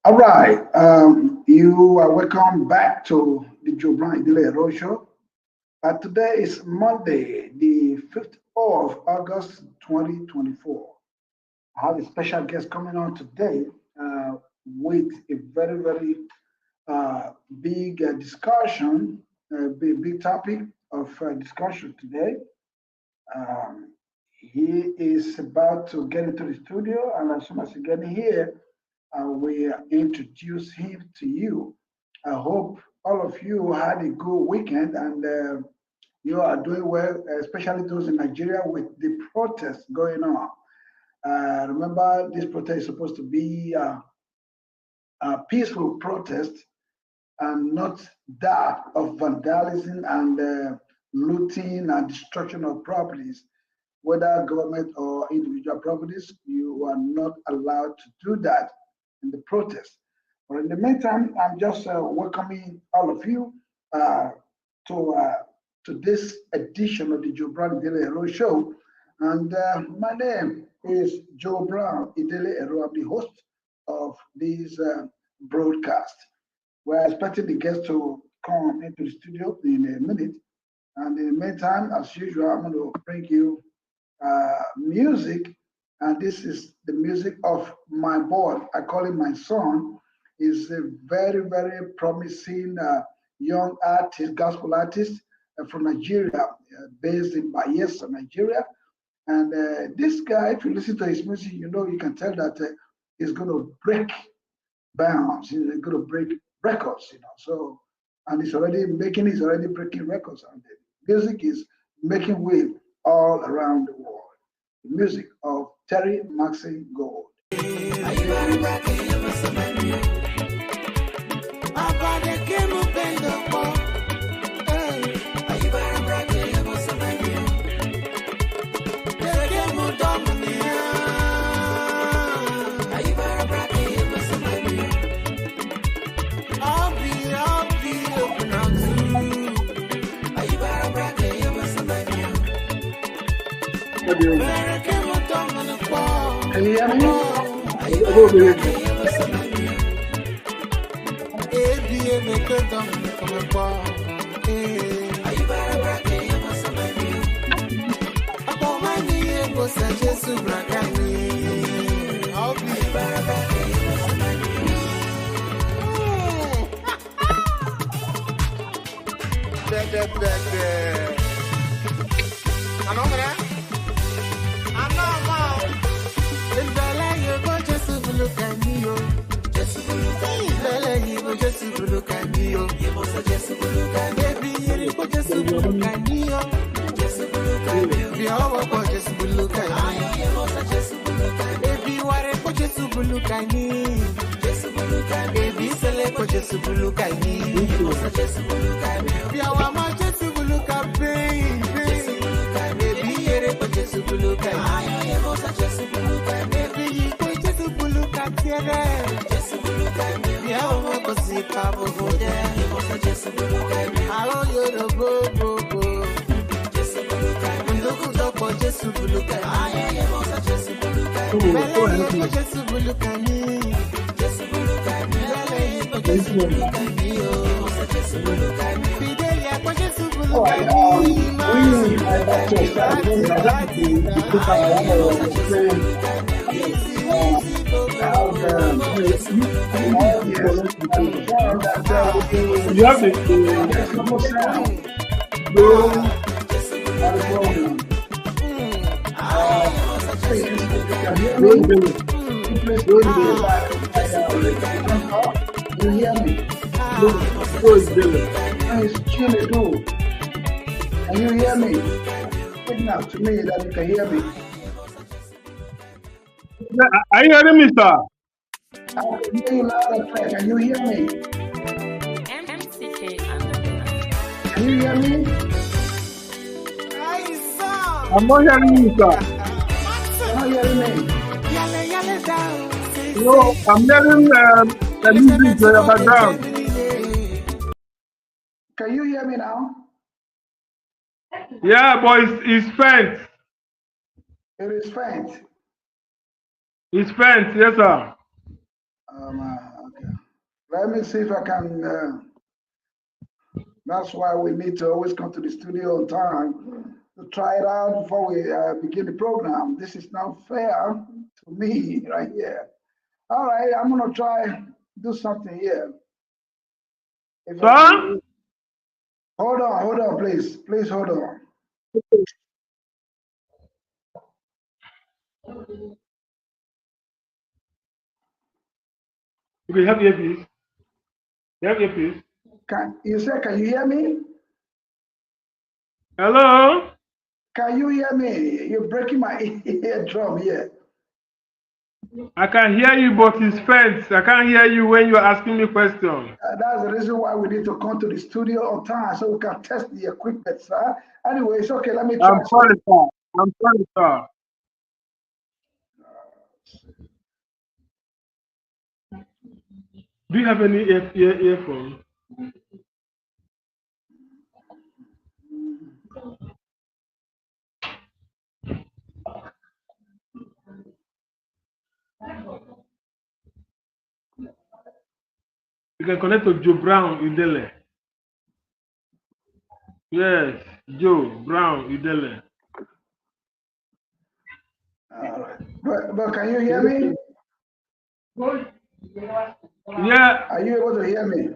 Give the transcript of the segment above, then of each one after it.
All right. You are welcome back to the Idele-Ero show. Today is Monday, the 5th of August, 2024. I have a special guest coming on today with a very, very big discussion, big topic of discussion today. Um, he is about to get into the studio, and as soon as he gets here, we introduce him to you. I hope all of you had a good weekend and you are doing well, especially those in Nigeria with the protests going on. Remember, this protest is supposed to be a peaceful protest and not that of vandalism and looting and destruction of properties, whether government or individual properties. You are not allowed to do that in the protest. But in the meantime, I'm just welcoming all of you uh, to to this edition of the Joe Brown Idele-Ero show. And my name is Joe Brown Idele-Ero. I'm the host of this broadcast. We're expecting the guests to come into the studio in a minute. And in the meantime, as usual, I'm going to bring you music. And this is the music of my boy. I call him my son. He's a very, very promising young artist, gospel artist from Nigeria, based in Bayelsa, Nigeria. And this guy, if you listen to his music, you can tell that he's going to break bounds. He's going to break records. So, and he's already breaking records. And the music is making wave all around the world. The music of Terry Maxine Gold. Can you hear me? You have you hear me? It's Chinedu. Can you hear me? Signal to me that you can hear me. Are you hearing me, sir? I can hear you loud and clear. Can you hear me? Can you hear me? I'm not hearing you, sir. You're not hearing me. No, I'm hearing the music in your background. Can you hear me now? Yeah, but it's faint. It is faint. It's faint, yes, sir. Let me see if I can. That's why we need to always come to the studio on time to try it out before we begin the program. This is not fair to me right here. All right, I'm gonna try do something here. If I Sir? can, hold on, please hold on. Okay, have earpiece. You have earpiece. Can you hear me? Hello? Can you hear me? You're breaking my eardrum here. I can hear you, but it's faint. I can't hear you when you're asking me questions. That's the reason why we need to come to the studio on time so we can test the equipment, sir. Anyway, it's okay. Let me try I'm sorry, sir. I'm sorry, sir. Do you have any earphone? You can connect to Joe Brown Idele. Yes, Joe Brown Idele. All right. But can you hear me? Yeah, Are you able to hear me?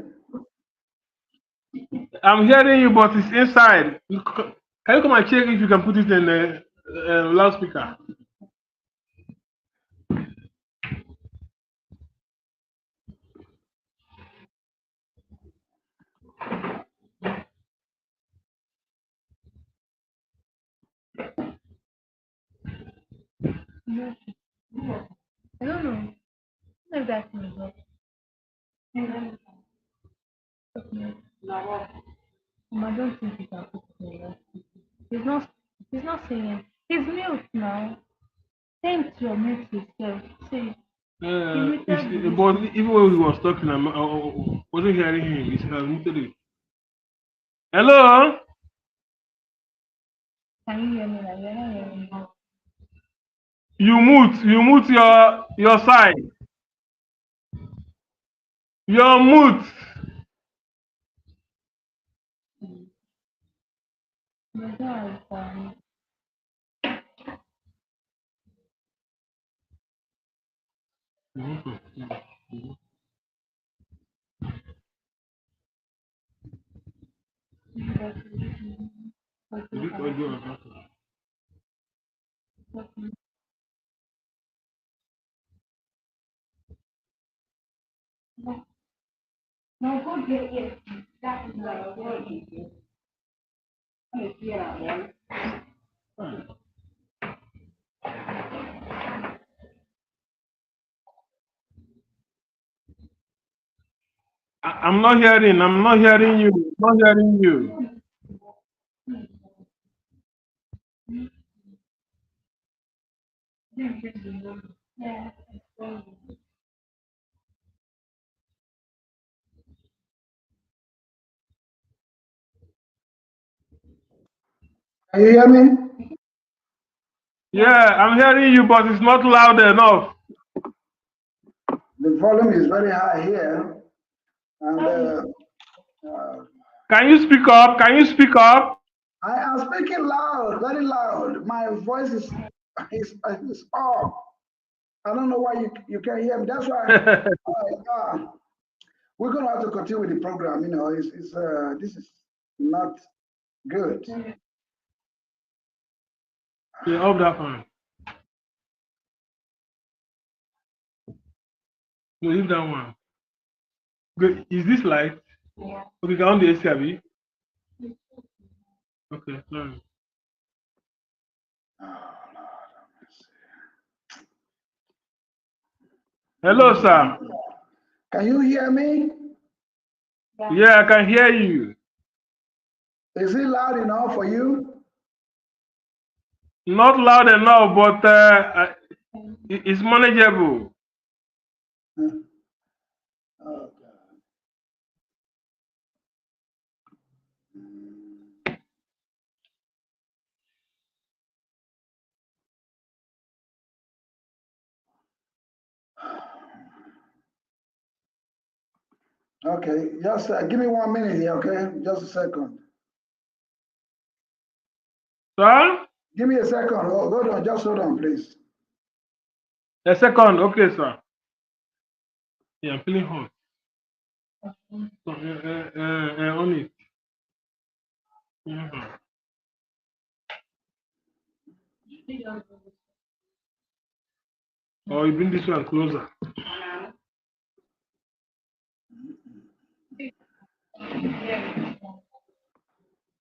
I'm hearing you, but it's inside. Can you come and check if you can put it in the loudspeaker? I don't know. If that's me, I don't think he can put it in there. He's not. He's not saying. He's mute now. Thanks to mute yourself. See, he muted But this. even when he was talking, I wasn't hearing him. He has muted it. Hello? Can you hear me now? You're not hearing me. You mute your side. You're mute. There's no response. Delete audio and audio. No, go get it. That is like what you do. I'm not hearing. I'm not hearing you. I'm not hearing you. Yeah. Can you hear me? Yeah, I'm hearing you, but it's not loud enough. The volume is very high here, and Can you speak up? Can you speak up? I am speaking loud, very loud. My voice is off. I don't know why you can't hear me. That's why we're gonna have to continue with the program. You know, this is not good. Yeah, off that one. No, leave that one. Good. Is this light? Okay, can on the AC, Abi? Okay, sorry. Oh, Lord, have mercy. Hello, sir. Can you hear me? Yeah, I can hear you. Is it loud enough for you? Not loud enough, but it's manageable. Oh, God. Okay, just give me 1 minute here, okay? Just a second. Sir? Give me a second. Hold on, just hold on, please. A second. Okay, sir. Yeah, I'm feeling hot. So, on it. Mhm. Or you bring this one closer.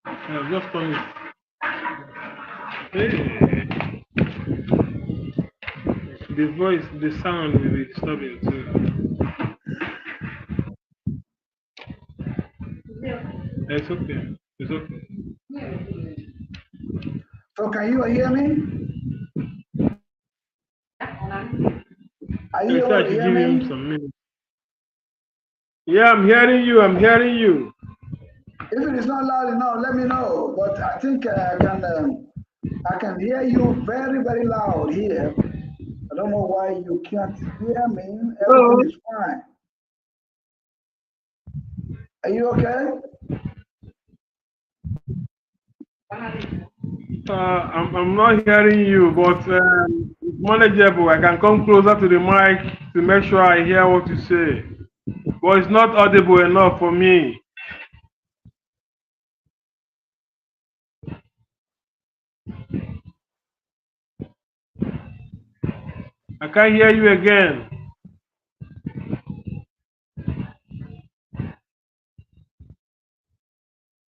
Yeah, just on it. Hey, the voice, the sound will be disturbing too. It's okay. It's okay. So can you hear me? Are I you said able I to should hear give him me? some minutes. Yeah, I'm hearing you. I'm hearing you. If it is not loud enough, let me know. But I think I can hear you very, very loud here. I don't know why you can't hear me. Hello. Everything is fine. Are you okay? I'm not hearing you, but it's manageable. I can come closer to the mic to make sure I hear what you say. But it's not audible enough for me. I can't hear you again.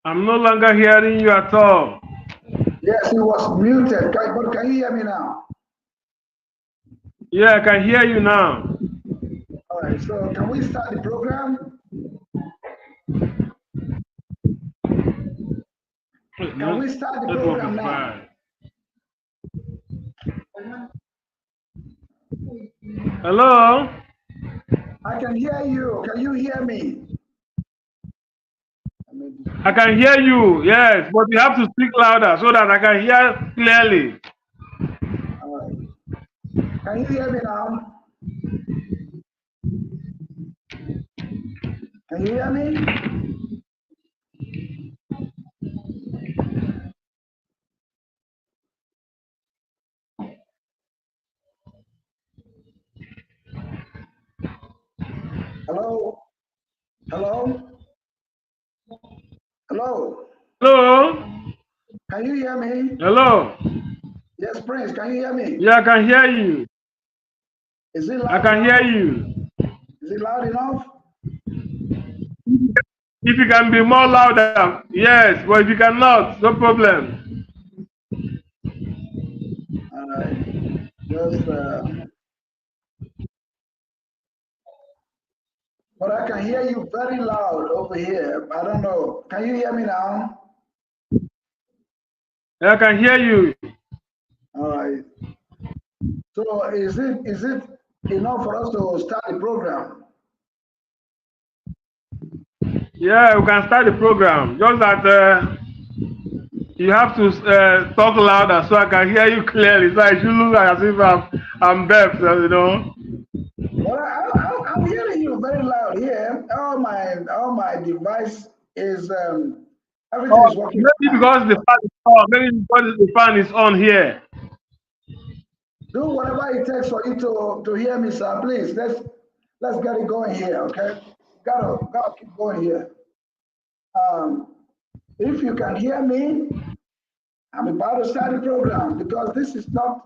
I'm no longer hearing you at all. Yes, it was muted. But can you hear me now? Yeah, I can hear you now. All right. So can we start the program? Can we start the Network program is now? bad. Hello? I can hear you. Can you hear me? I can hear you, yes, but you have to speak louder so that I can hear clearly. All right. Can you hear me now? Can you hear me? Hello? Hello? Hello? Hello? Can you hear me? Hello? Yes, Prince, can you hear me? Yeah, I can hear you. Is it I loud can hear enough? you. Is it loud enough? If you can be more louder, yes, but if you cannot, no problem. All right. Just, but I can hear you very loud over here. I don't know. Can you hear me now? I can hear you. All right. So is it enough for us to start the program? Yeah, we can start the program. Just that you have to talk louder so I can hear you clearly. So I should look as if I'm deaf, so. Well, I'm hearing you very loud here. All my device is everything Oh, is working maybe fine. because the fan is on. Maybe because the fan is on here. Do whatever it takes for you to hear me, sir. Please, let's get it going here, okay? Gotta keep going here. Um, if you can hear me, I'm about to start the program because this is not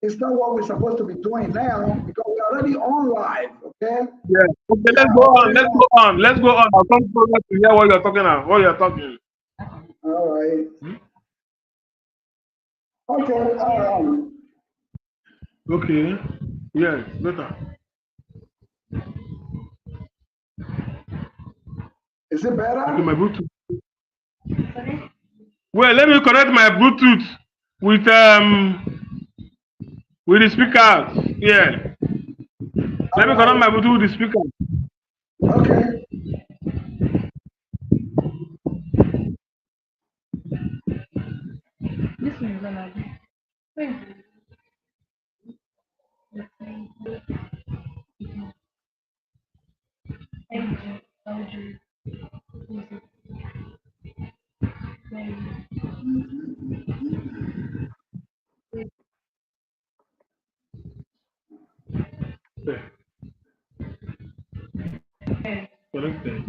it's not what we're supposed to be doing now because we're already on live, okay? Yeah. Okay, We let's are go on. already Let's on. go on. Let's go on. I'll come closer to hear what you're talking about. What you're talking. All right. Okay. Okay. Yes, better. Is it Okay, better? my Bluetooth. Well, let me connect my Bluetooth with the speakers. Yeah. All Let me connect right. my Bluetooth with the speaker. Okay. This is gonna be. Wait. surgery. Visit. Corrected.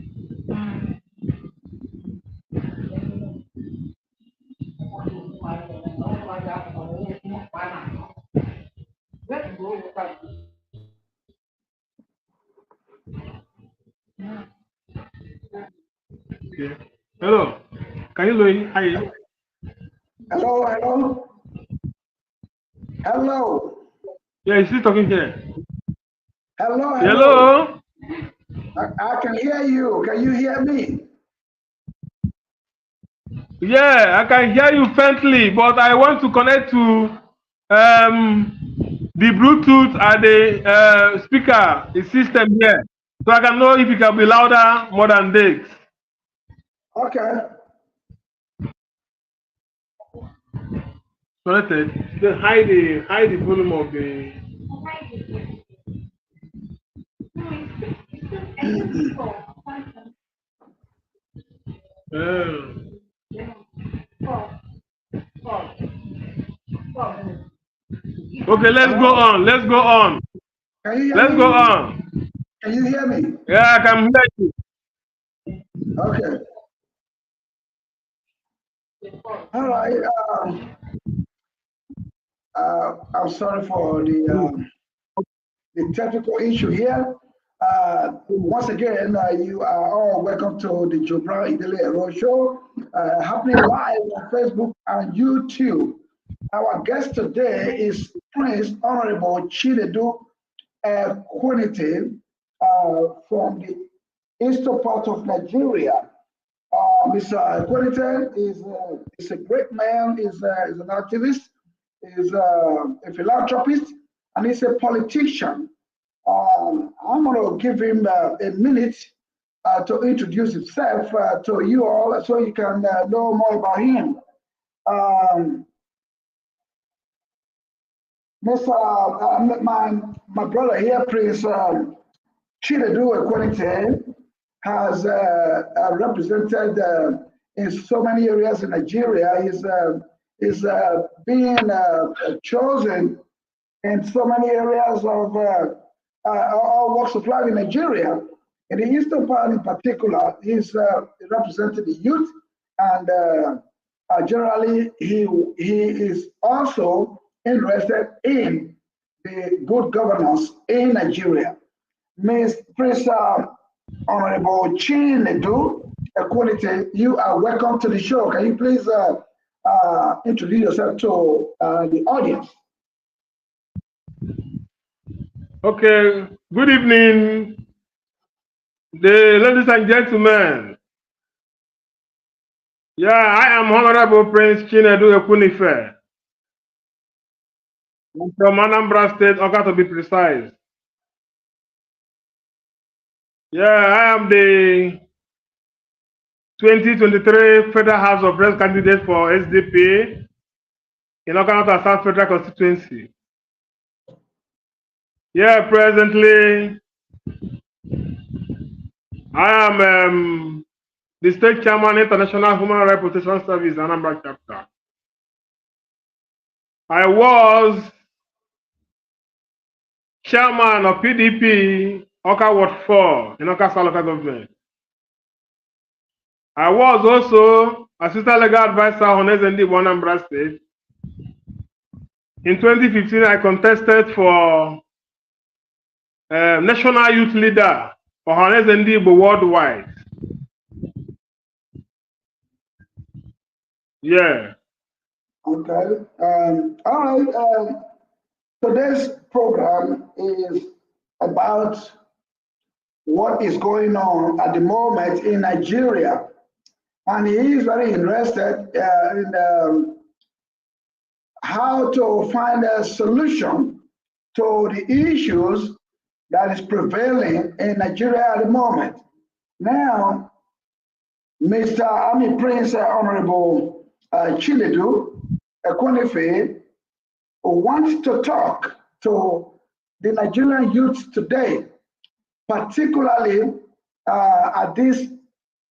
Okay. Hello. Can you hear me? Hi. Hello, hello, hello, Yeah, he's still talking here. hello, hello. Hello. I can hear you. Can you hear me? Yeah, I can hear you faintly, but I want to connect to the Bluetooth and the speaker, the system here, so I can know if it can be louder more than this. Okay. Connected. Then hide the volume of the. Okay, let's go Hello? on. Let's go on. Can you hear Let's go me? on. Can you hear me? Yeah, I can hear you. Okay. All right. I'm sorry for the technical issue here. Once again, you are all welcome to the Idele-Ero show, happening live on Facebook and YouTube. Our guest today is Prince Honorable Chinedu Ekwunife from the eastern part of Nigeria. Mr. Ekwunife is a great man, is an activist, is a philanthropist, and he's a politician. I'm going to give him a minute to introduce himself to you all so you can know more about him. Um, my brother here, Prince Chinedu Ekwunife, has represented in so many areas in Nigeria. He's being chosen in so many areas of all walks of life in Nigeria. In the eastern part, in particular, he's represented the youth, and generally, he is also interested in the good governance in Nigeria. Ms. Prince Honorable Chinedu Ekwunife, you are welcome to the show. Can you please introduce yourself to the audience? Okay. Good evening, ladies and gentlemen. Yeah, I am Honorable Prince Chinedu Ekwunife. I'm from Anambra State, Oka to be precise. Yeah, I am the 2023 Federal House of Reps candidate for SDP in Oka South Federal Constituency. Yeah, presently I am the State Chairman, International Human Rights Protection Service, Anambra Chapter. I was Chairman of PDP, Oka Ward 4 in Oka South Local Government. I was also Assistant Legal Advisor on SND Anambra State. In 2015, I contested for National Youth Leader for SND worldwide. Yeah. Okay. All right. Today's program is about what is going on at the moment in Nigeria. And he is very interested in how to find a solution to the issues that is prevailing in Nigeria at the moment. Now, Prince Honorable Chinedu Ekwunife wants to talk to the Nigerian youth today, particularly at this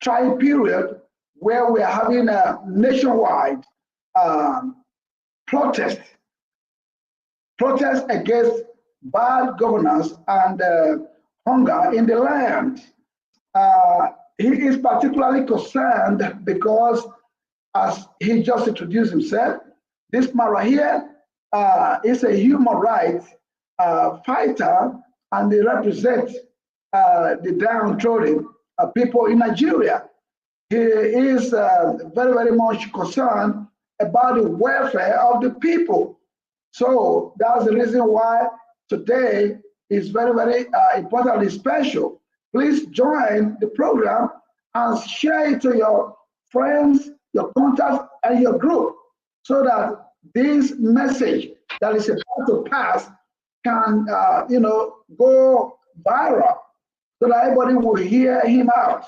trying period where we are having a nationwide um, protest against bad governance and hunger in the land. He is particularly concerned because, as he just introduced himself, this man right here is a human rights fighter, and they represent the downtrodden people in Nigeria. He is very, very much concerned about the welfare of the people. So that's the reason why today is very, very important and special. Please join the program and share it to your friends, your contacts, and your group so that this message that is about to pass can, go viral so that everybody will hear him out.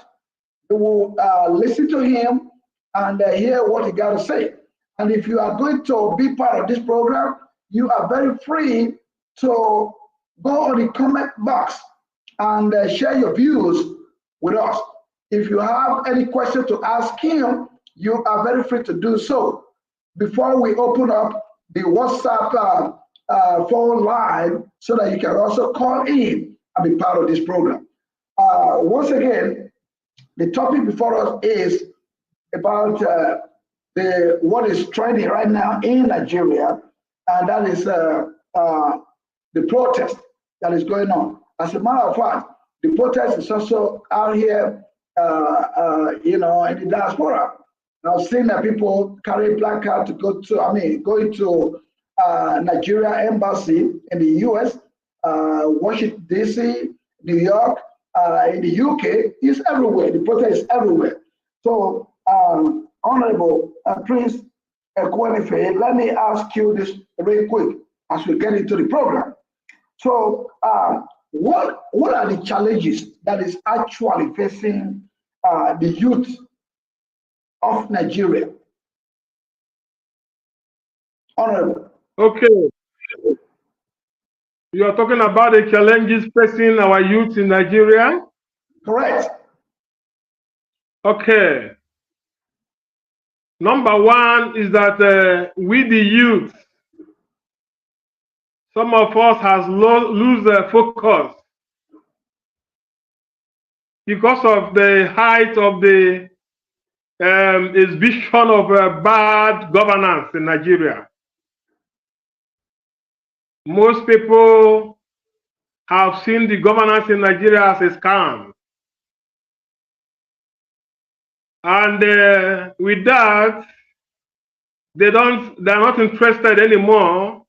They will listen to him and hear what he got to say. And if you are going to be part of this program, you are very free to go on the comment box and share your views with us. If you have any question to ask him, you are very free to do so. Before we open up the WhatsApp phone line so that you can also call in and be part of this program. Once again, the topic before us is about what is trending right now in Nigeria, and that is the protest that is going on. As a matter of fact, the protest is also out here, in the diaspora. I've seen that people carry black card to going to Nigeria embassy in the US, Washington DC, New York, in the UK. It's everywhere. The protest is everywhere. So, Honorable Prince Ekwunife, let me ask you this real quick as we get into the program. So, what are the challenges that is actually facing the youth of Nigeria? Honorable. Okay. You are talking about the challenges facing our youth in Nigeria? Correct. Okay. Number one is that we the youth, some of us has lose focus because of the height of the exhibition of bad governance in Nigeria. Most people have seen the governance in Nigeria as a scam. And with that, they're not interested anymore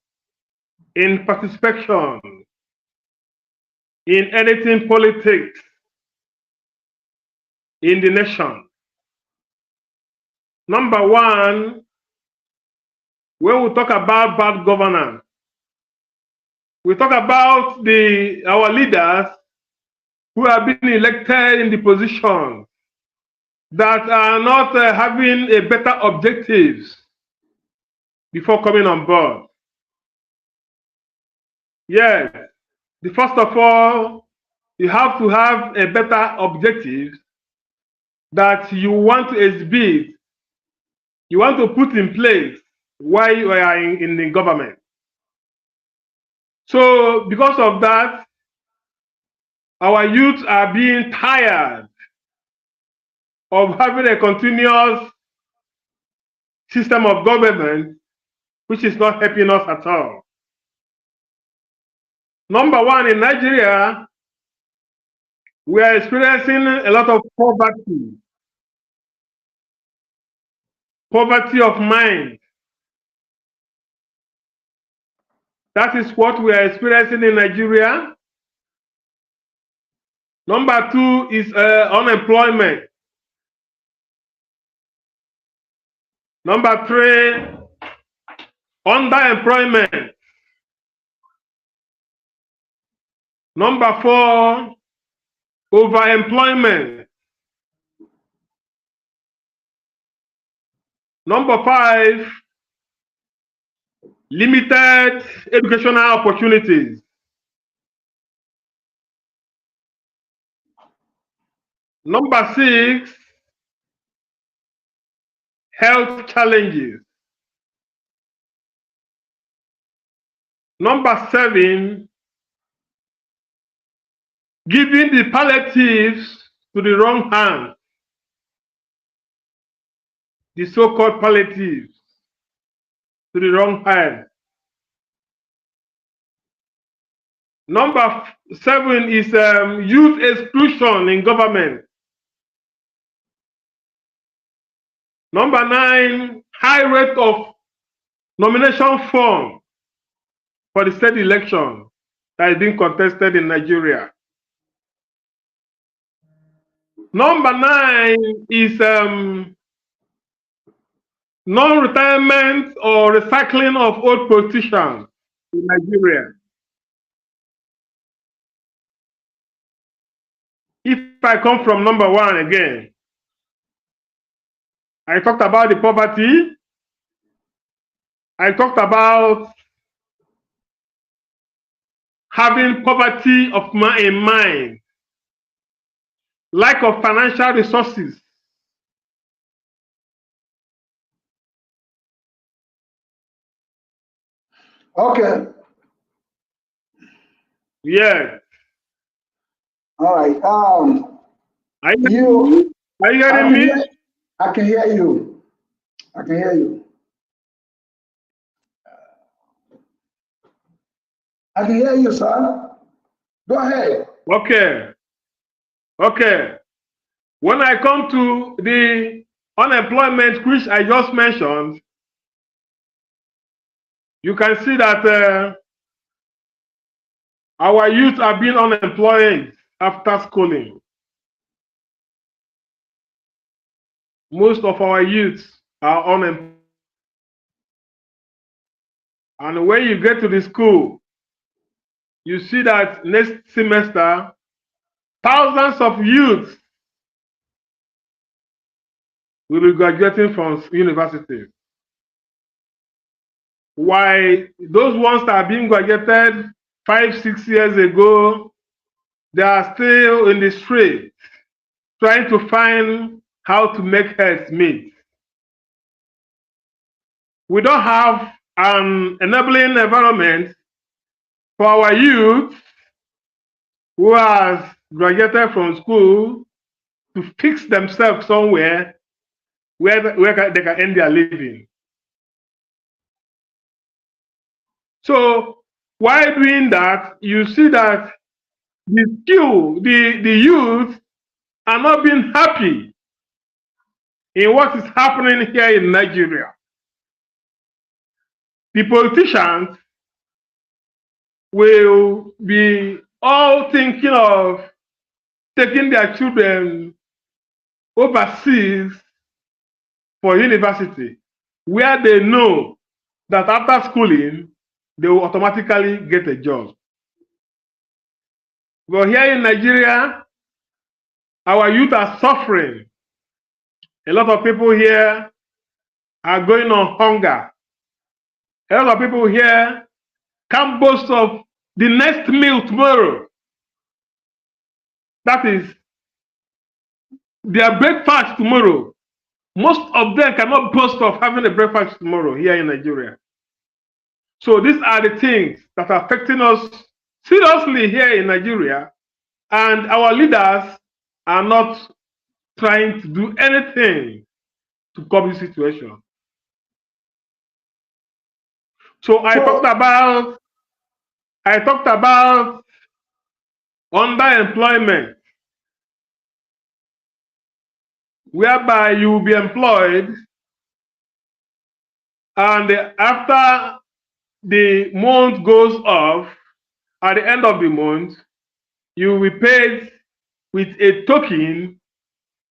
in participation in anything politics in the nation. Number one, when we talk about bad governance, we talk about our leaders who have been elected in the position that are not having a better objectives before coming on board. Yes, first of all, you have to have a better objective that you want to exhibit, you want to put in place while you are in the government. So because of that, our youth are being tired of having a continuous system of government which is not helping us at all. Number one, in Nigeria, we are experiencing a lot of poverty of mind. That is what we are experiencing in Nigeria. Number two is unemployment. Number three, underemployment. Number four, overemployment. Number five, limited educational opportunities. Number 6, health challenges. Number 7, giving the palliatives to the wrong hand, the so-called palliatives to the wrong hand. Number 7 is youth exclusion in government. Number 9, high rate of nomination form for the state election that is being contested in Nigeria. Number 9 is non-retirement or recycling of old politicians in Nigeria. If I come from number 1 again, I talked about the poverty. I talked about having poverty of in mind, lack of financial resources. Okay. Yes. All right. Are you hearing me? I can hear you. I can hear you. I can hear you, sir. Go ahead. Okay. Okay. When I come to the unemployment, which I just mentioned, you can see that our youth are being unemployed after schooling. Most of our youths are unemployed. And when you get to the school, you see that next semester, thousands of youths will be graduating from universities. Why those ones that are being graduated 5-6 years ago, they are still in the street trying to find how to make ends meet. We don't have an enabling environment for our youth who has graduated from school to fix themselves somewhere where they can earn their living. So while doing that, you see that the youth are not being happy in what is happening here in Nigeria. The politicians will be all thinking of taking their children overseas for university, where they know that after schooling, they will automatically get a job. But here in Nigeria, our youth are suffering. A lot of people here are going on hunger. A lot of people here can't boast of the next meal tomorrow. That is their breakfast tomorrow. Most of them cannot boast of having a breakfast tomorrow here in Nigeria. So these are the things that are affecting us seriously here in Nigeria, and our leaders are not trying to do anything to curb the situation. So I talked about underemployment, whereby you will be employed, and after the month goes off, at the end of the month, you will be paid with a token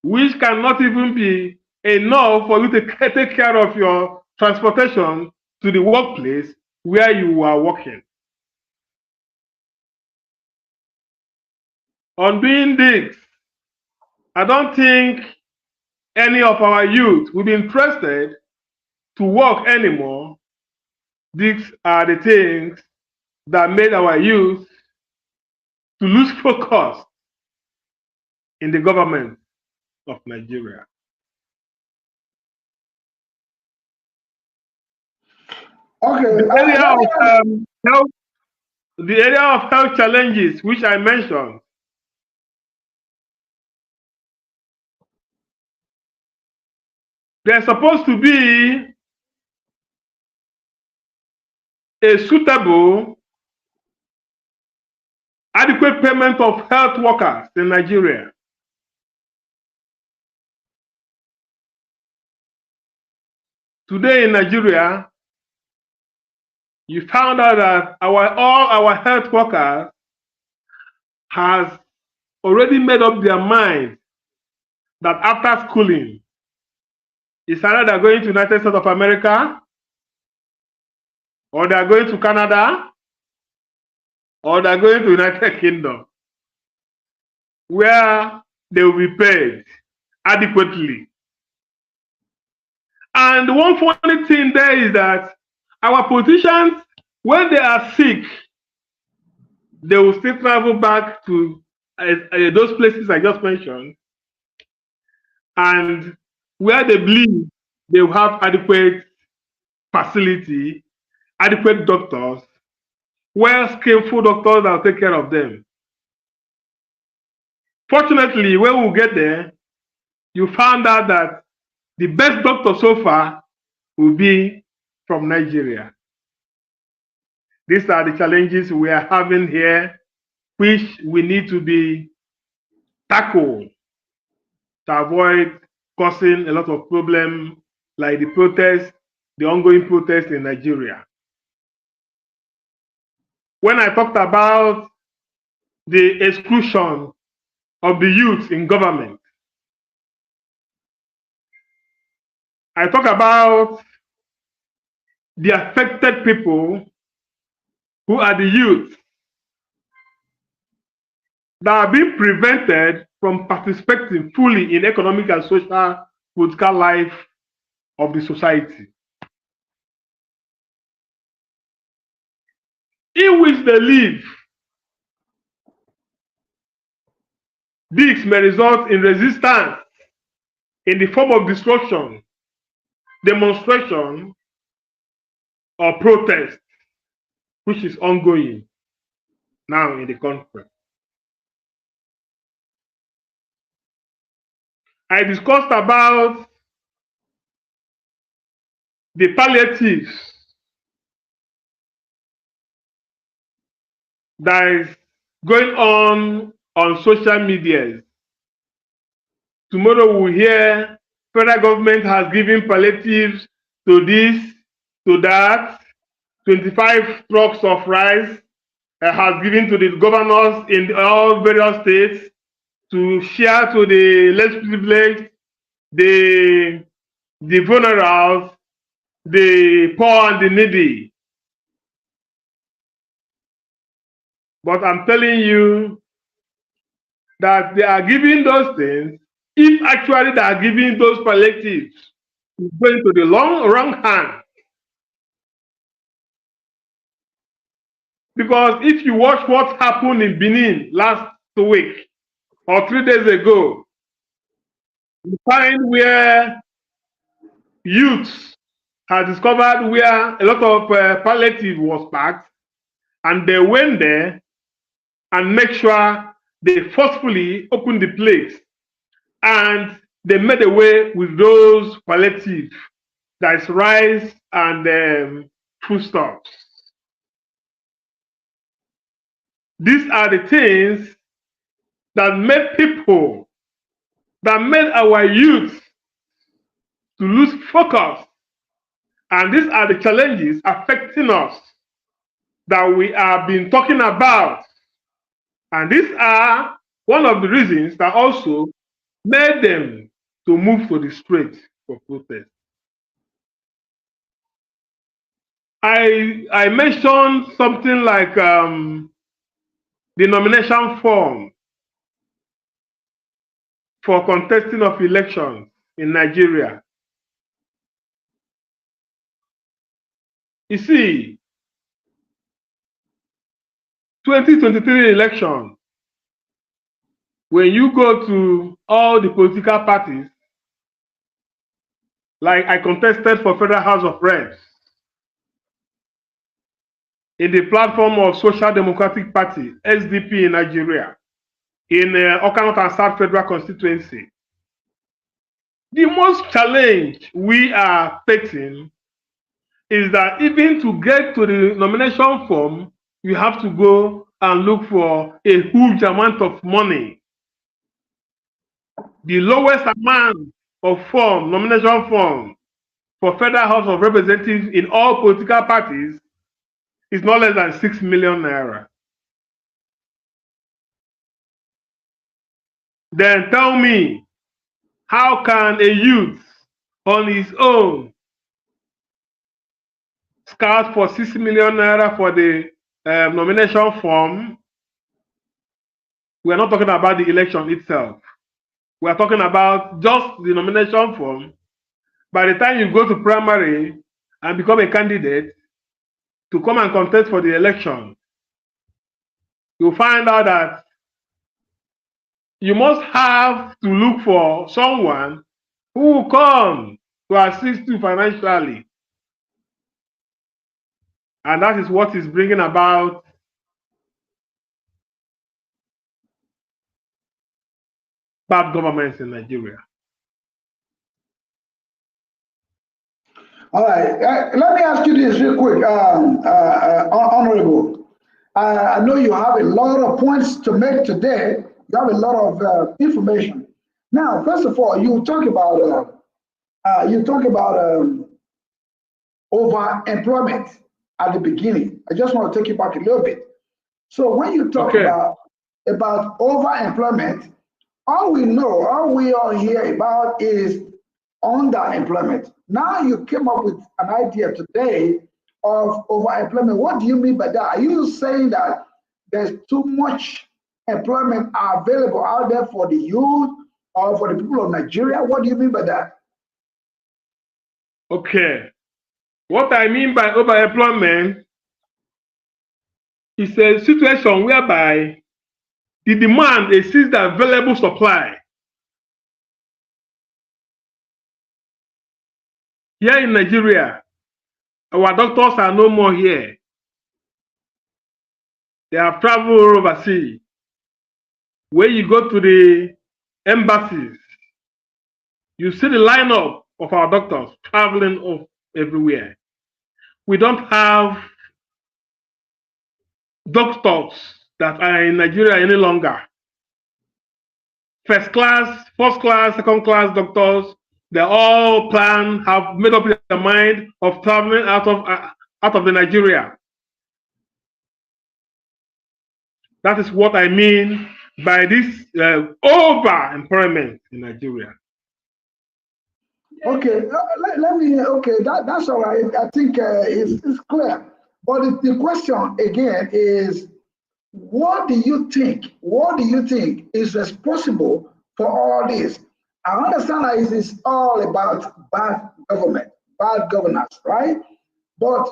which cannot even be enough for you to take care of your transportation to the workplace where you are working. On doing this, I don't think any of our youth will be interested to work anymore. These are the things that made our youth to lose focus in the government. of Nigeria. Okay. The area of health, the area of health challenges which I mentioned, there's supposed to be a suitable, adequate payment of health workers in Nigeria. Today in Nigeria, you found out that all our health workers has already made up their mind that after schooling, it's either they're going to United States of America, or they're going to Canada, or they're going to United Kingdom, where they will be paid adequately. And one funny thing there is that our politicians, when they are sick, they will still travel back to those places I just mentioned, and where they believe they will have adequate facility, adequate doctors, well skillful doctors that will take care of them. Fortunately, when we get there, you found out that the best doctor so far will be from Nigeria. These are the challenges we are having here, which we need to be tackled to avoid causing a lot of problems like the protests, the ongoing protests in Nigeria. When I talked about the exclusion of the youth in government, I talk about the affected people who are the youth that are being prevented from participating fully in economic and social political life of the society, in which they live. This may result in resistance in the form of destruction, demonstration, or protest, which is ongoing now in the country. I discussed about the palliatives that is going on social media. Tomorrow we'll hear federal government has given palliatives to this, to that, 25 trucks of rice has given to the governors in all various states to share to the less privileged, the vulnerable, the poor and the needy. But I'm telling you that they are giving those things, if actually they are giving those palliatives, it's going to the wrong hand. Because if you watch what happened in Benin last week or 3 days ago, you find where youths had discovered where a lot of palliative was packed, and they went there and make sure they forcefully opened the place and they made away with those palliative, that is rice and foodstuffs. These are the things that made people, that made our youth to lose focus. And these are the challenges affecting us that we have been talking about. And these are one of the reasons that also made them to move to the street for protest. I mentioned something like the nomination form for contesting of elections in Nigeria. You see, 2023 election when you go to all the political parties, like I contested for Federal House of Reps in the platform of Social Democratic Party, SDP in Nigeria, in Okano and South Federal Constituency. The most challenge we are facing is that even to get to the nomination form, you have to go and look for a huge amount of money. The lowest amount of form, nomination form for Federal House of Representatives in all political parties is not less than 6 million naira. Then tell me, how can a youth on his own scout for 6 million naira for the nomination form? We are not talking about the election itself. We are talking about just the nomination form. By the time you go to primary and become a candidate to come and contest for the election, you'll find out that you must have to look for someone who will come to assist you financially. And that is what is bringing about bad governments in Nigeria. All right, let me ask you this real quick, Honorable. I know you have a lot of points to make today. You have a lot of information. Now, first of all, you talk about overemployment at the beginning. I just want to take you back a little bit. So when you talk about overemployment, all we all hear about is underemployment. Now you came up with an idea today of overemployment. What do you mean by that? Are you saying that there's too much employment available out there for the youth or for the people of Nigeria? What do you mean by that? Okay. What I mean by overemployment is a situation whereby the demand exceeds the available supply. Here in Nigeria, our doctors are no more here. They have traveled overseas. When you go to the embassies, you see the lineup of our doctors traveling off everywhere. We don't have doctors that are in Nigeria any longer. First class, second class doctors, they all have made up their mind of traveling out of the Nigeria. That is what I mean by this over-employment in Nigeria. Okay, that's all right. I think it's clear. But the question again is, what do you think is responsible for all this? I understand that it is all about bad governance, right? But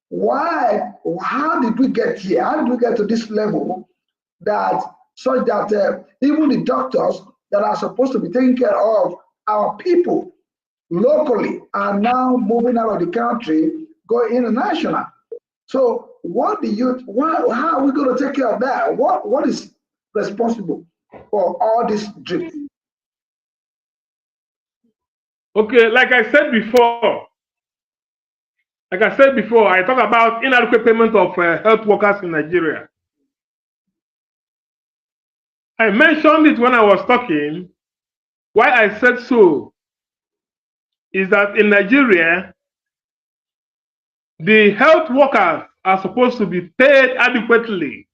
why? How did we get here? How did we get to this level so that even the doctors that are supposed to be taking care of our people locally are now moving out of the country, going international? So how are we going to take care of that? What is responsible for all this drift? Okay, like I said before, I talk about inadequate payment of health workers in Nigeria. I mentioned it when I was talking. Why I said so is that in Nigeria, the health workers are supposed to be paid adequately.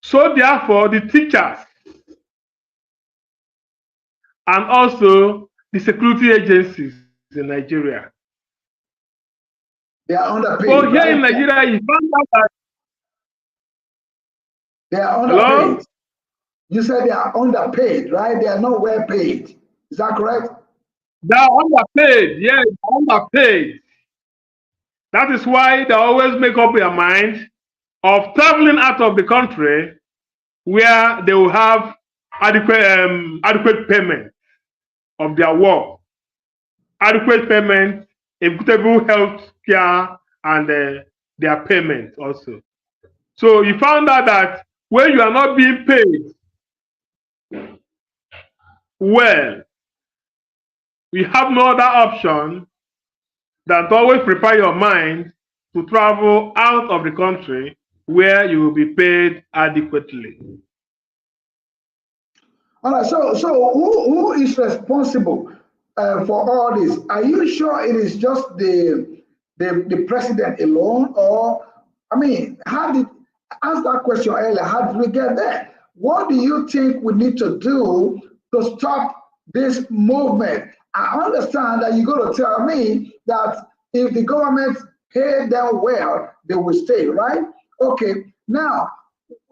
So therefore, the teachers and also the security agencies in Nigeria, they are underpaid. But here in Nigeria, you found out that they are underpaid. Hello? You said they are underpaid, right? They are not well paid. Is that correct? They are underpaid. Yes, underpaid. That is why they always make up their mind of traveling out of the country where they will have adequate payment of their work, adequate payment, equitable health care, and their payment also. So you found out that when you are not being paid well, we have no other option than to always prepare your mind to travel out of the country where you will be paid adequately. All right, so who is responsible for all this? Are you sure it is just the president alone, or I mean, how did ask that question earlier? How did we get there? What do you think we need to do to stop this movement? I understand that you're going to tell me that if the government paid them well, they will stay, right? Okay. Now,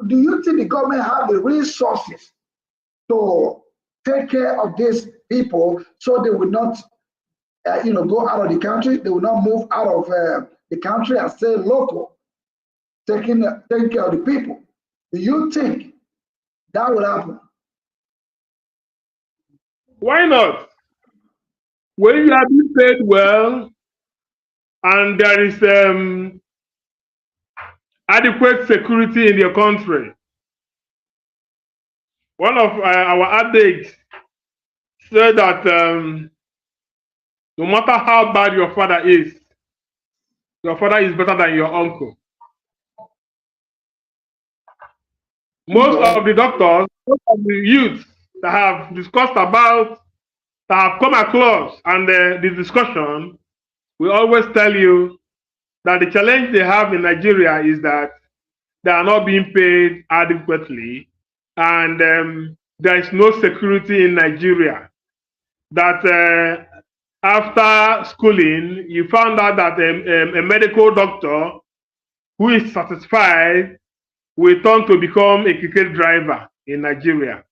do you think the government have the resources to take care of these people so they will not, go out of the country? They will not move out of the country and stay local, taking care of the people. Do you think that will happen? Why not? When you are being paid well and there is adequate security in your country, one of our adage said that no matter how bad your father is better than your uncle. Most of the doctors, most of the youths that have discussed about, that have come across, and the discussion will always tell you that the challenge they have in Nigeria is that they are not being paid adequately, and there is no security in Nigeria. That after schooling, you found out that a medical doctor who is satisfied will turn to become a cricket driver in Nigeria.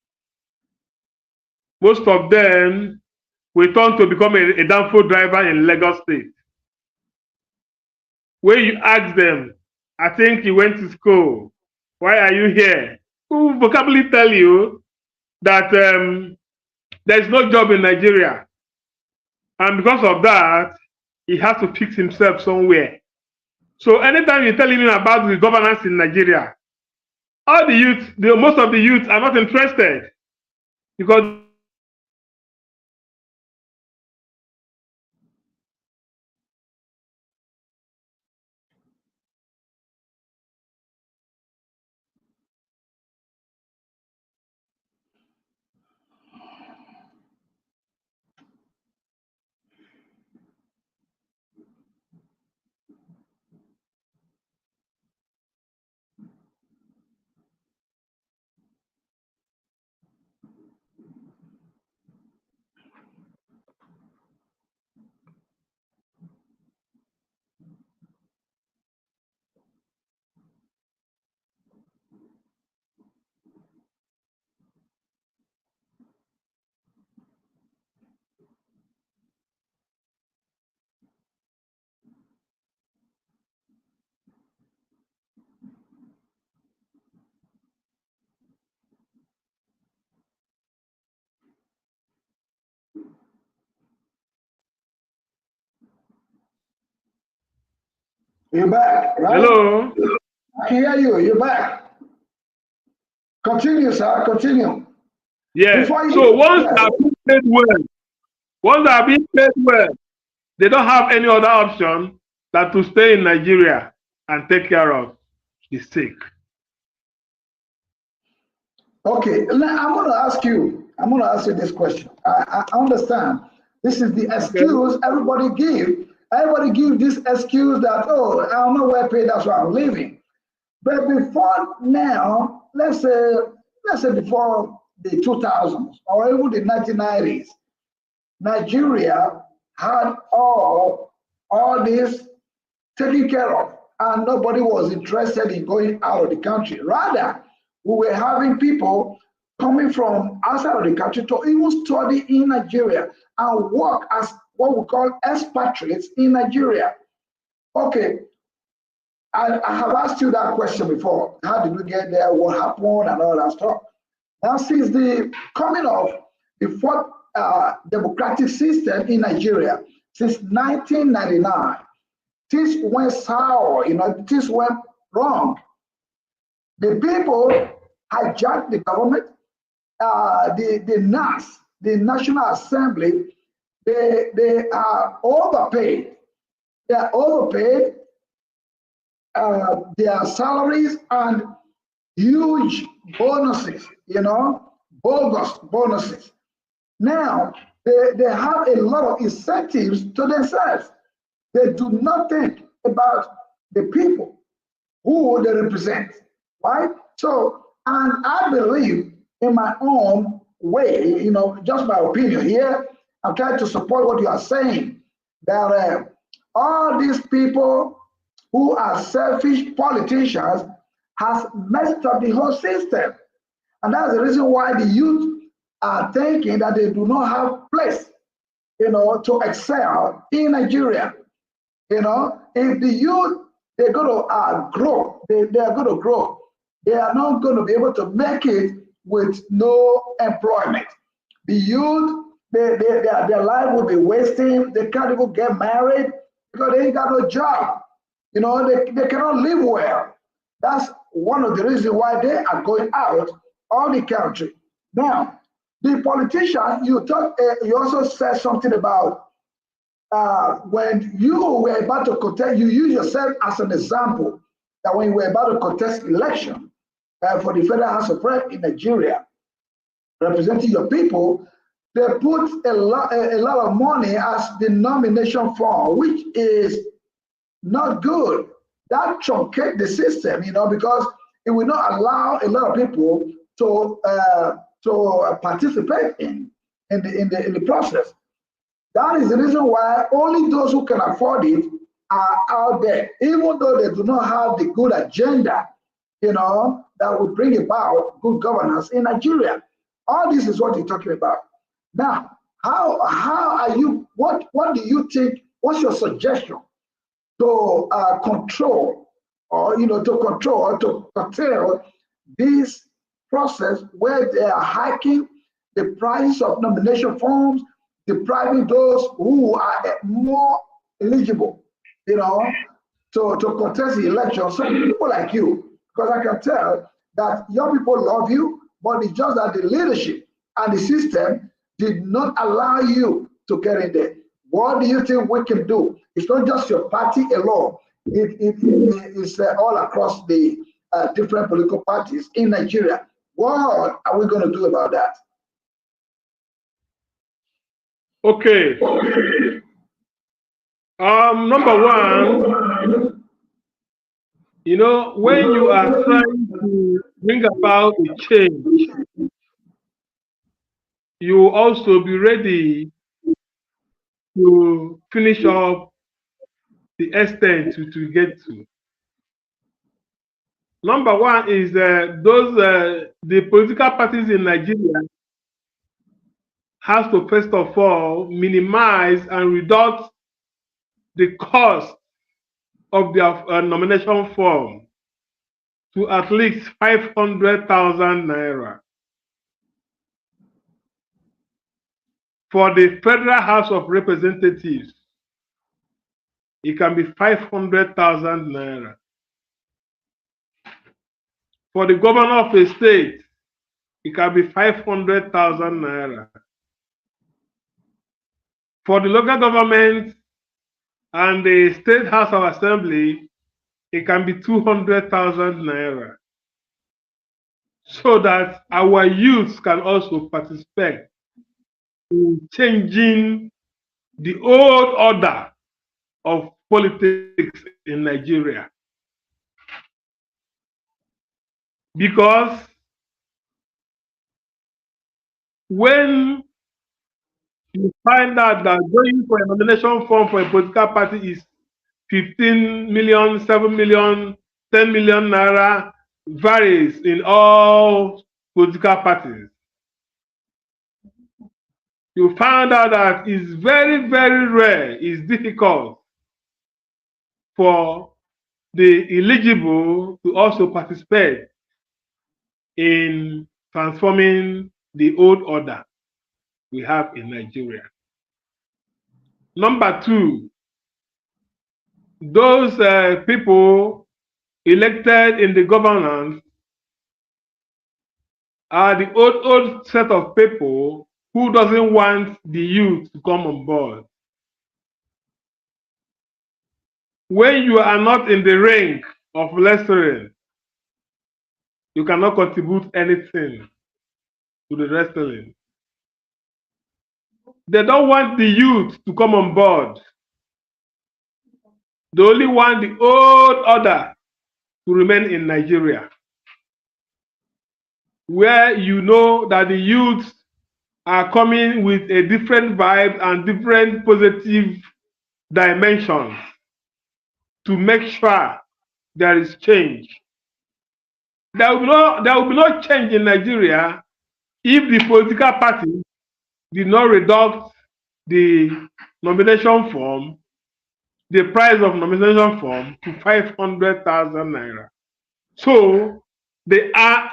Most of them will turn to become a downfall driver in Lagos State. When you ask them, I think you went to school, why are you here? Who will vocabulary tell you that there is no job in Nigeria. And because of that, he has to fix himself somewhere. So anytime you're telling him about the governance in Nigeria, all the youth, most of the youth are not interested because You're back, right? hello. I can hear you. You're back. Continue, sir. Continue. Yes. Before So you, once yes. they are being paid well, they don't have any other option than to stay in Nigeria and take care of the sick. Okay, I'm going to ask you. I'm going to ask you this question. I understand. This is the excuse everybody give. Everybody give this excuse that, oh, I'm not well paid, that's why I'm leaving. But before now, let's say before the 2000s or even the 1990s, Nigeria had all this taken care of, and nobody was interested in going out of the country. Rather, we were having people coming from outside of the country to even study in Nigeria and work as what we call expatriates in Nigeria. Okay, I have asked you that question before. How did we get there? What happened and all that stuff? Now, since the coming of the fourth democratic system in Nigeria, since 1999, things went sour, things went wrong. The people hijacked the government, the NAS, the National Assembly, they are overpaid. They are overpaid their salaries and huge bonuses, bogus bonuses. Now, they have a lot of incentives to themselves. They do not think about the people who they represent, right? So, and I believe in my own way, just my opinion here, I'm trying to support what you are saying, that all these people who are selfish politicians has messed up the whole system. And that's the reason why the youth are thinking that they do not have place, to excel in Nigeria. If the youth, they're going to grow, they are going to grow. They are not going to be able to make it with no employment. The youth, their life will be wasting. They can't even get married because they ain't got no job. They cannot live well. That's one of the reasons why they are going out of the country. Now, the politician, you also said something about when you were about to contest, you use yourself as an example that when you were about to contest election for the Federal House of Rep in Nigeria, representing your people, they put a lot of money as the nomination form, which is not good. That truncate the system, because it will not allow a lot of people to participate in the process. That is the reason why only those who can afford it are out there, even though they do not have the good agenda, that would bring about good governance in Nigeria. All this is what you're talking about. Now, how are you? What do you think? What's your suggestion to control, or to curtail this process where they are hiking the price of nomination forms, depriving those who are more eligible, to contest the election? So people like you, because I can tell that young people love you, but it's just that the leadership and the system did not allow you to get in there. What do you think we can do? It's not just your party alone. It's all across the different political parties in Nigeria. What are we going to do about that? Okay. Number one, when you are trying to bring about a change, you also be ready to finish up the extent to get to. Number one is the political parties in Nigeria has to first of all minimize and reduce the cost of their nomination form to at least 500,000 naira. For the Federal House of Representatives, it can be 500,000 naira. For the governor of a state, it can be 500,000 naira. For the local government and the state house of assembly, it can be 200,000 naira. So that our youth can also participate in changing the old order of politics in Nigeria. Because when you find out that going for a nomination form for a political party is 15 million, 7 million, 10 million naira, varies in all political parties. You find out that it's very, very rare, it's difficult for the eligible to also participate in transforming the old order we have in Nigeria. Number two, those people elected in the governance are the old set of people who doesn't want the youth to come on board. When you are not in the rank of wrestling, you cannot contribute anything to the wrestling. They don't want the youth to come on board. They only want the old order to remain in Nigeria, where you know that the youth are coming with a different vibe and different positive dimensions to make sure there is change. There will be no change in Nigeria if the political party did not reduce the nomination form, the price of nomination form to 500,000 naira. So they are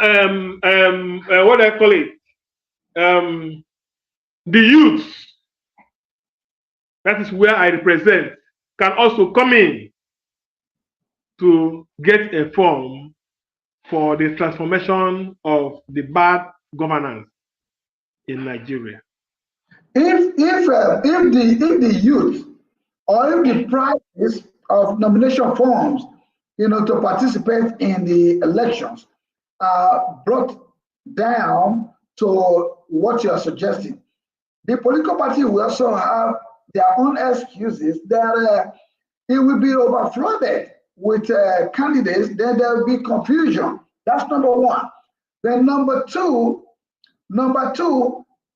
what do I call it? The youth, that is where I represent, can also come in to get a form for the transformation of the bad governance in Nigeria. If the youth or if the prices of nomination forms, to participate in the elections are brought down to what you are suggesting, the political party will also have their own excuses that it will be overflooded with candidates, then there will be confusion. That's number one. Then number two,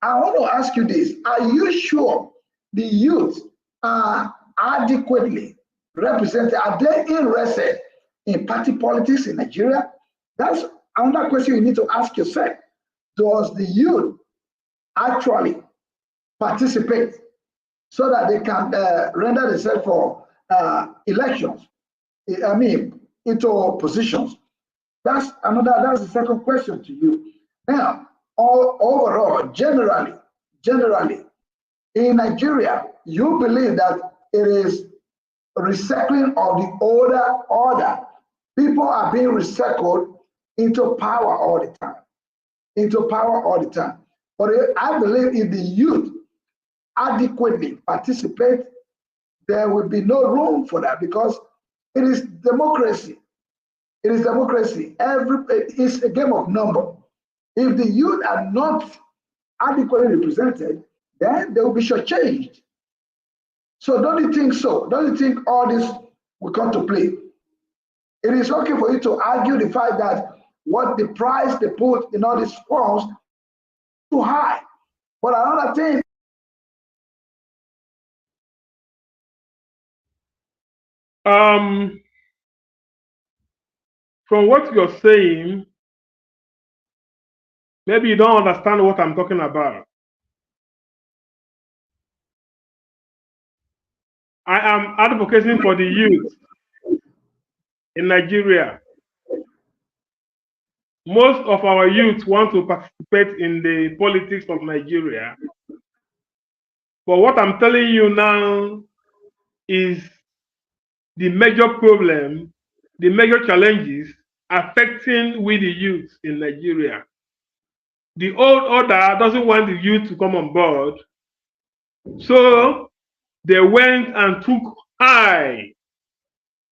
I want to ask you this. Are you sure the youth are adequately represented? Are they interested in party politics in Nigeria? That's another question you need to ask yourself. Does the youth actually participate so that they can render themselves for elections? I mean, into positions. That's the second question to you. Now, overall, generally, in Nigeria, you believe that it is recycling of the older order. People are being recycled into power all the time. But I believe if the youth adequately participate, there will be no room for that because it is democracy. It's a game of number. If the youth are not adequately represented, then they will be shortchanged. So don't you think so? Don't you think all this will come to play? It is okay for you to argue the fact that what the price they put in all these forms is too high. But another thing, from what you're saying, maybe you don't understand what I'm talking about. I am advocating for the youth in Nigeria. Most of our youth want to participate in the politics of Nigeria. But what I'm telling you now is the major problem, the major challenges affecting we the youth in Nigeria. The old order doesn't want the youth to come on board. So they went and took high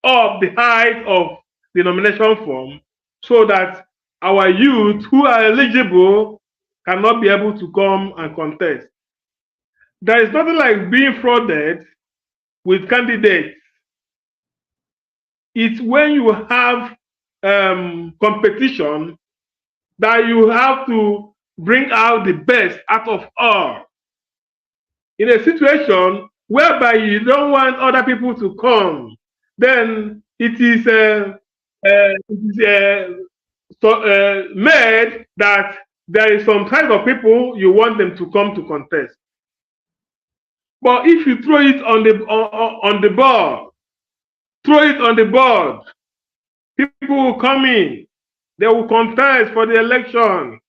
up the height of the nomination form so that our youth who are eligible cannot be able to come and contest. There is nothing like being frauded with candidates. It's when you have competition that you have to bring out the best out of all. In a situation whereby you don't want other people to come, then it is made that there is some type of people you want them to come to contest. But if you throw it on the board, People will come in, they will contest for the election.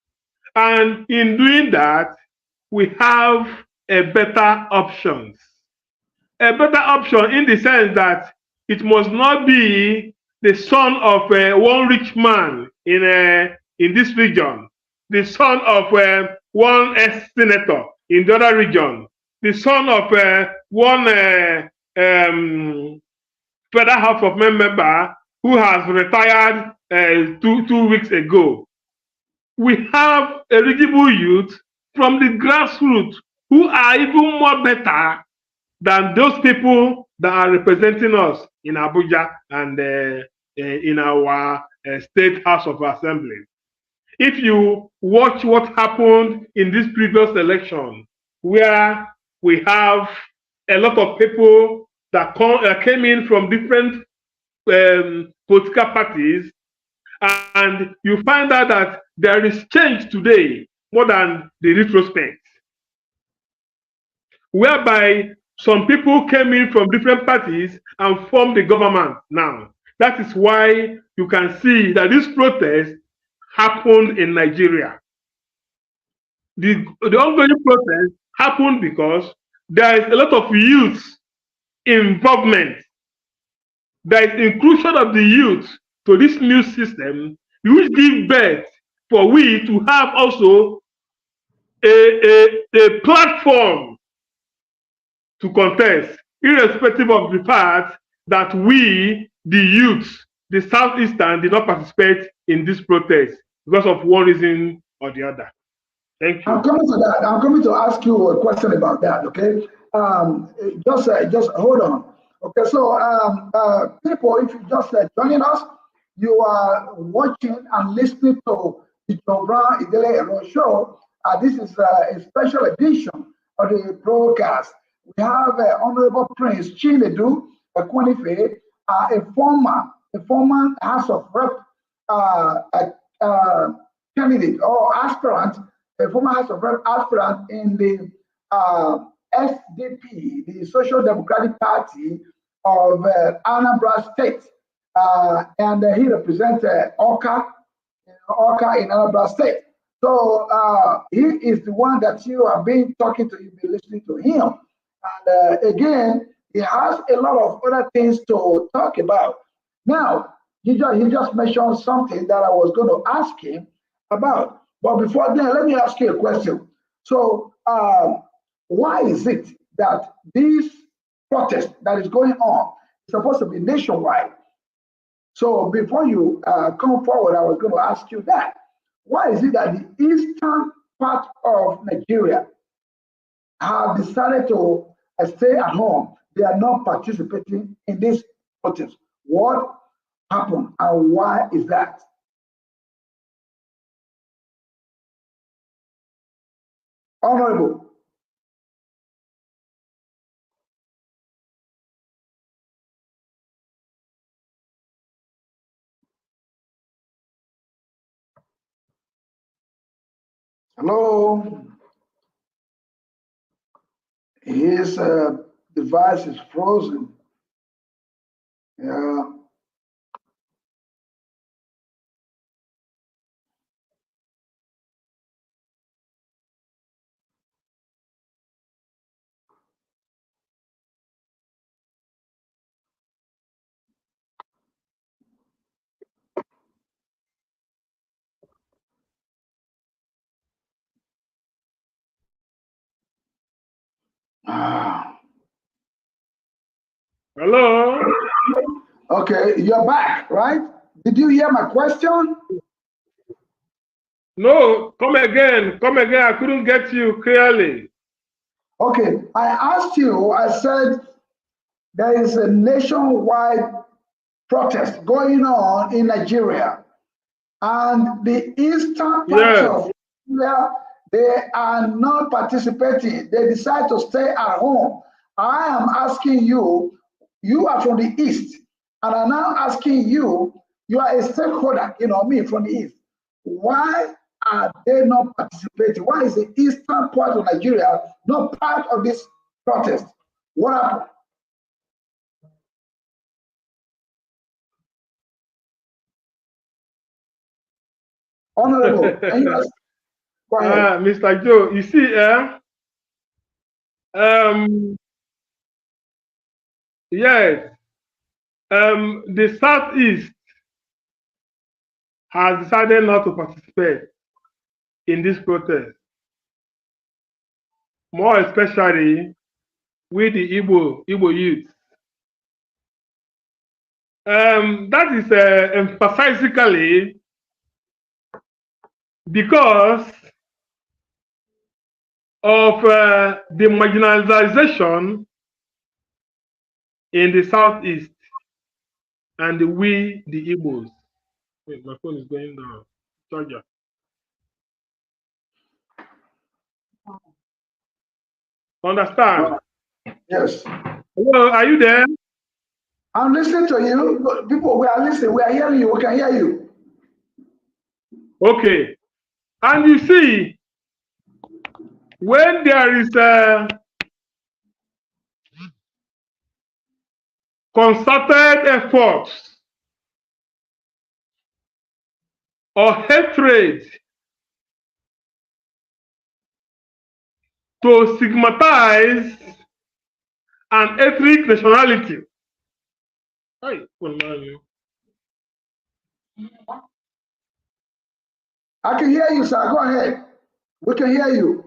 And in doing that, we have a better options. A better option in the sense that it must not be the son of one rich man in this region, the son of one ex-senator in the other region, the son of one Federal House of member who has retired two weeks ago. We have eligible youth from the grassroots who are even more better than those people that are representing us in Abuja and in our State House of Assembly. If you watch what happened in this previous election, where we have a lot of people that came in from different political parties, and you find out that there is change today more than the retrospect, whereby some people came in from different parties and formed the government now. That is why you can see that this protest happened in Nigeria. The ongoing protest happened because there is a lot of youth involvement. There is inclusion of the youth to this new system, which give birth for we to have also a platform to contest, irrespective of the fact that we, the youth, the Southeastern, did not participate in this protest because of one reason or the other. Thank you. I'm coming to that. I'm coming to ask you a question about that. Okay, just hold on. Okay, so people, if you just joining us, you are watching and listening to the Idele-Ero show. This is a special edition of the broadcast. We have Honorable Prince Chinedu Ekwunife, a former House of Rep candidate or aspirant, a former House of Rep aspirant in the SDP, the Social Democratic Party of Anambra State, and he represents Oka in Anambra State. So he is the one that you have been talking to, you've been listening to him. And again, he has a lot of other things to talk about. Now, he just mentioned something that I was going to ask him about. But before then, let me ask you a question. So why is it that this protest that is going on is supposed to be nationwide? So before you come forward, I was going to ask you that. Why is it that the eastern part of Nigeria have decided to stay at home? They are not participating in this protest. What happened and why is that? Honorable. Hello. His device is frozen. Yeah. Ah. Hello? Okay, you're back, right? Did you hear my question? No, come again. Come again. I couldn't get you clearly. Okay, I asked you, I said there is a nationwide protest going on in Nigeria, and the eastern part of Nigeria, they are not participating. They decide to stay at home. I am asking you, you are from the east, and I'm now asking you, you are a stakeholder, me from the east. Why are they not participating? Why is the eastern part of Nigeria not part of this protest? What happened? Honorable, and you ask, go ahead. Mr. Joe, you see, yes, the Southeast has decided not to participate in this protest, more especially with the Igbo youth. That is emphasizically because of the marginalization in the Southeast and the Igbos. Wait, my phone is going down. Charger. Understand? Yes. Hello, are you there? I'm listening to you. People, we are listening. We are hearing you. We can hear you. Okay. And you see, when there is a concerted effort or hatred to stigmatize an ethnic nationality. I can hear you, sir. Go ahead. We can hear you.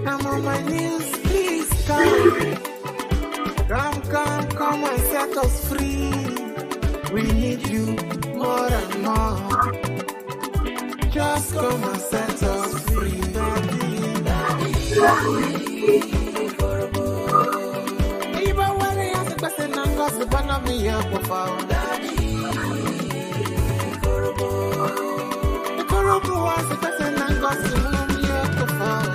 I'm on my knees, please come. Come and set us free. We need you more and more. Just come and set us free, even when they ask the question and gossip, I know me here for fun. The Korobu was the question and gossip, I know me here for fun.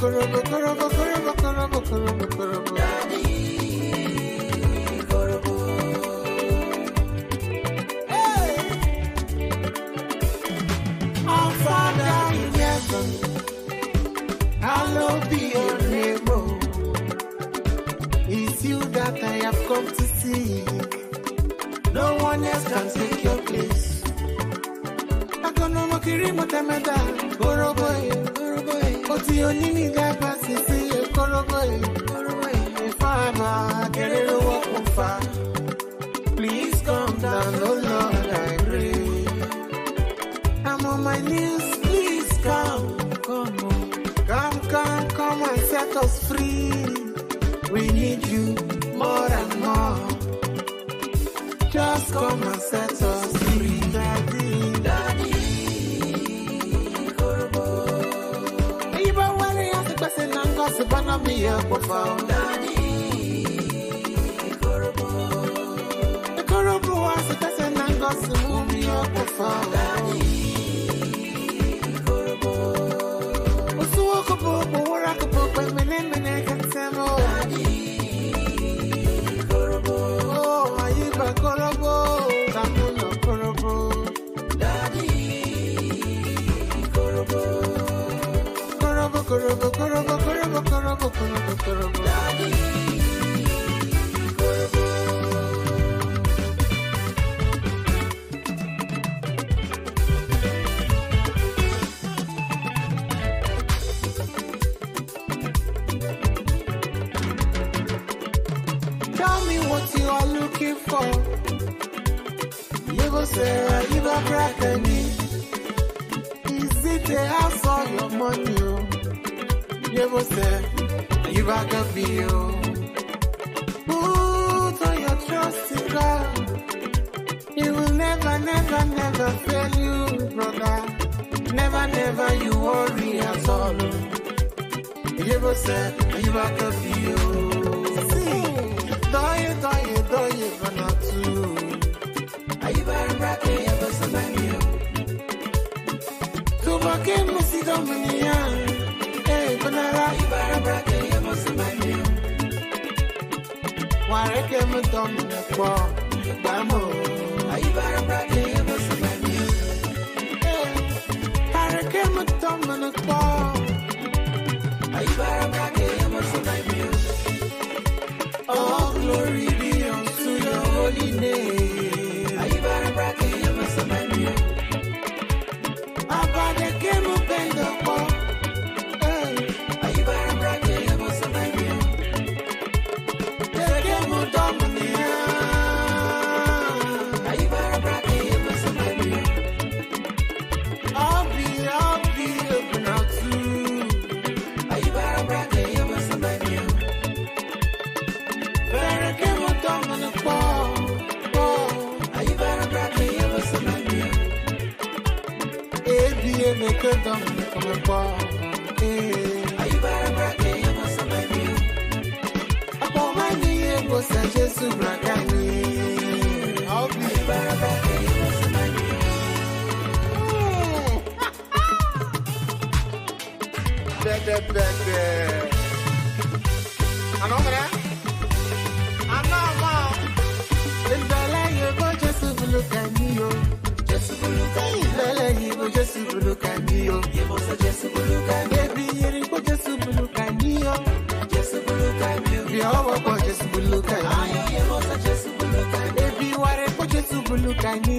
korobo, korobo, korobo, korobo, korobo, korobo. Daddy, korobo. Hey! Our Father in heaven, hallowed be your name, oh. It's you that I have come to see. No one else can take your place. Akonomo kiri motameda, koroboy, koroboy. Oti onini gaba sisi, koroboy, koroboy. Father, get it walk far. Please come down, oh Lord, I pray. I'm on my knees, please come, come on. Come and set us free. We need you more and more. Just come and set us free, Daddy, Daddy, Korobo. Even when I ask the question, I'm going to burn up me up, Daddy, Korobo. The Korobo ask the question, I'm going to move me up, Daddy, Korobo. Osuokobo, Warakobo, Mene, Kansamo, Daddy, Korobo. Oh, Ayiba Korobo, Samuno Korobo, Daddy, Korobo. Korobo, Korobo, Korobo, Korobo, Korobo, Korobo, Korobo, Daddy, Korobo. Tell me what you are looking for. You go say, you go crack a knee. Is it a house or your money? You go say, you back a bill. Put all your trust in God. He will never, never, never fail you, brother. Never, never you worry at all. You go say, you back a bill. Doye, gonna too. Are you better back here? Ever so many. To back in, Missy Dominion. Hey, Banara, you better back here? Ever so many. Why I came with Dominic Paul? Bamo. Are you better back here? Ever so many. Hey, I came with Dominic Paul. Are you better back here? Ever so many. Oh, glory be unto your holy name. Are you better back in your Masamania? Abba, the game of Bendako. Are you better back in your Masamania? The game of Dominia. Are you better back in your Masamania? I'll be open out too. Are you better back in your Masamania? Better give a dumb on the ball. Are you better back in your Masamania? ABA make a dumb on the ball. Are you better back in your Masamania? Upon my knee, was such to black and me. I'll be better back in your Masamania. Better. I know that. Just look at me, oh. Just look at me, just look at me, oh. You must just look at me, baby. You just look at me, oh. Just look at me, you all just look at me. You must just look at me, baby. What just look at me,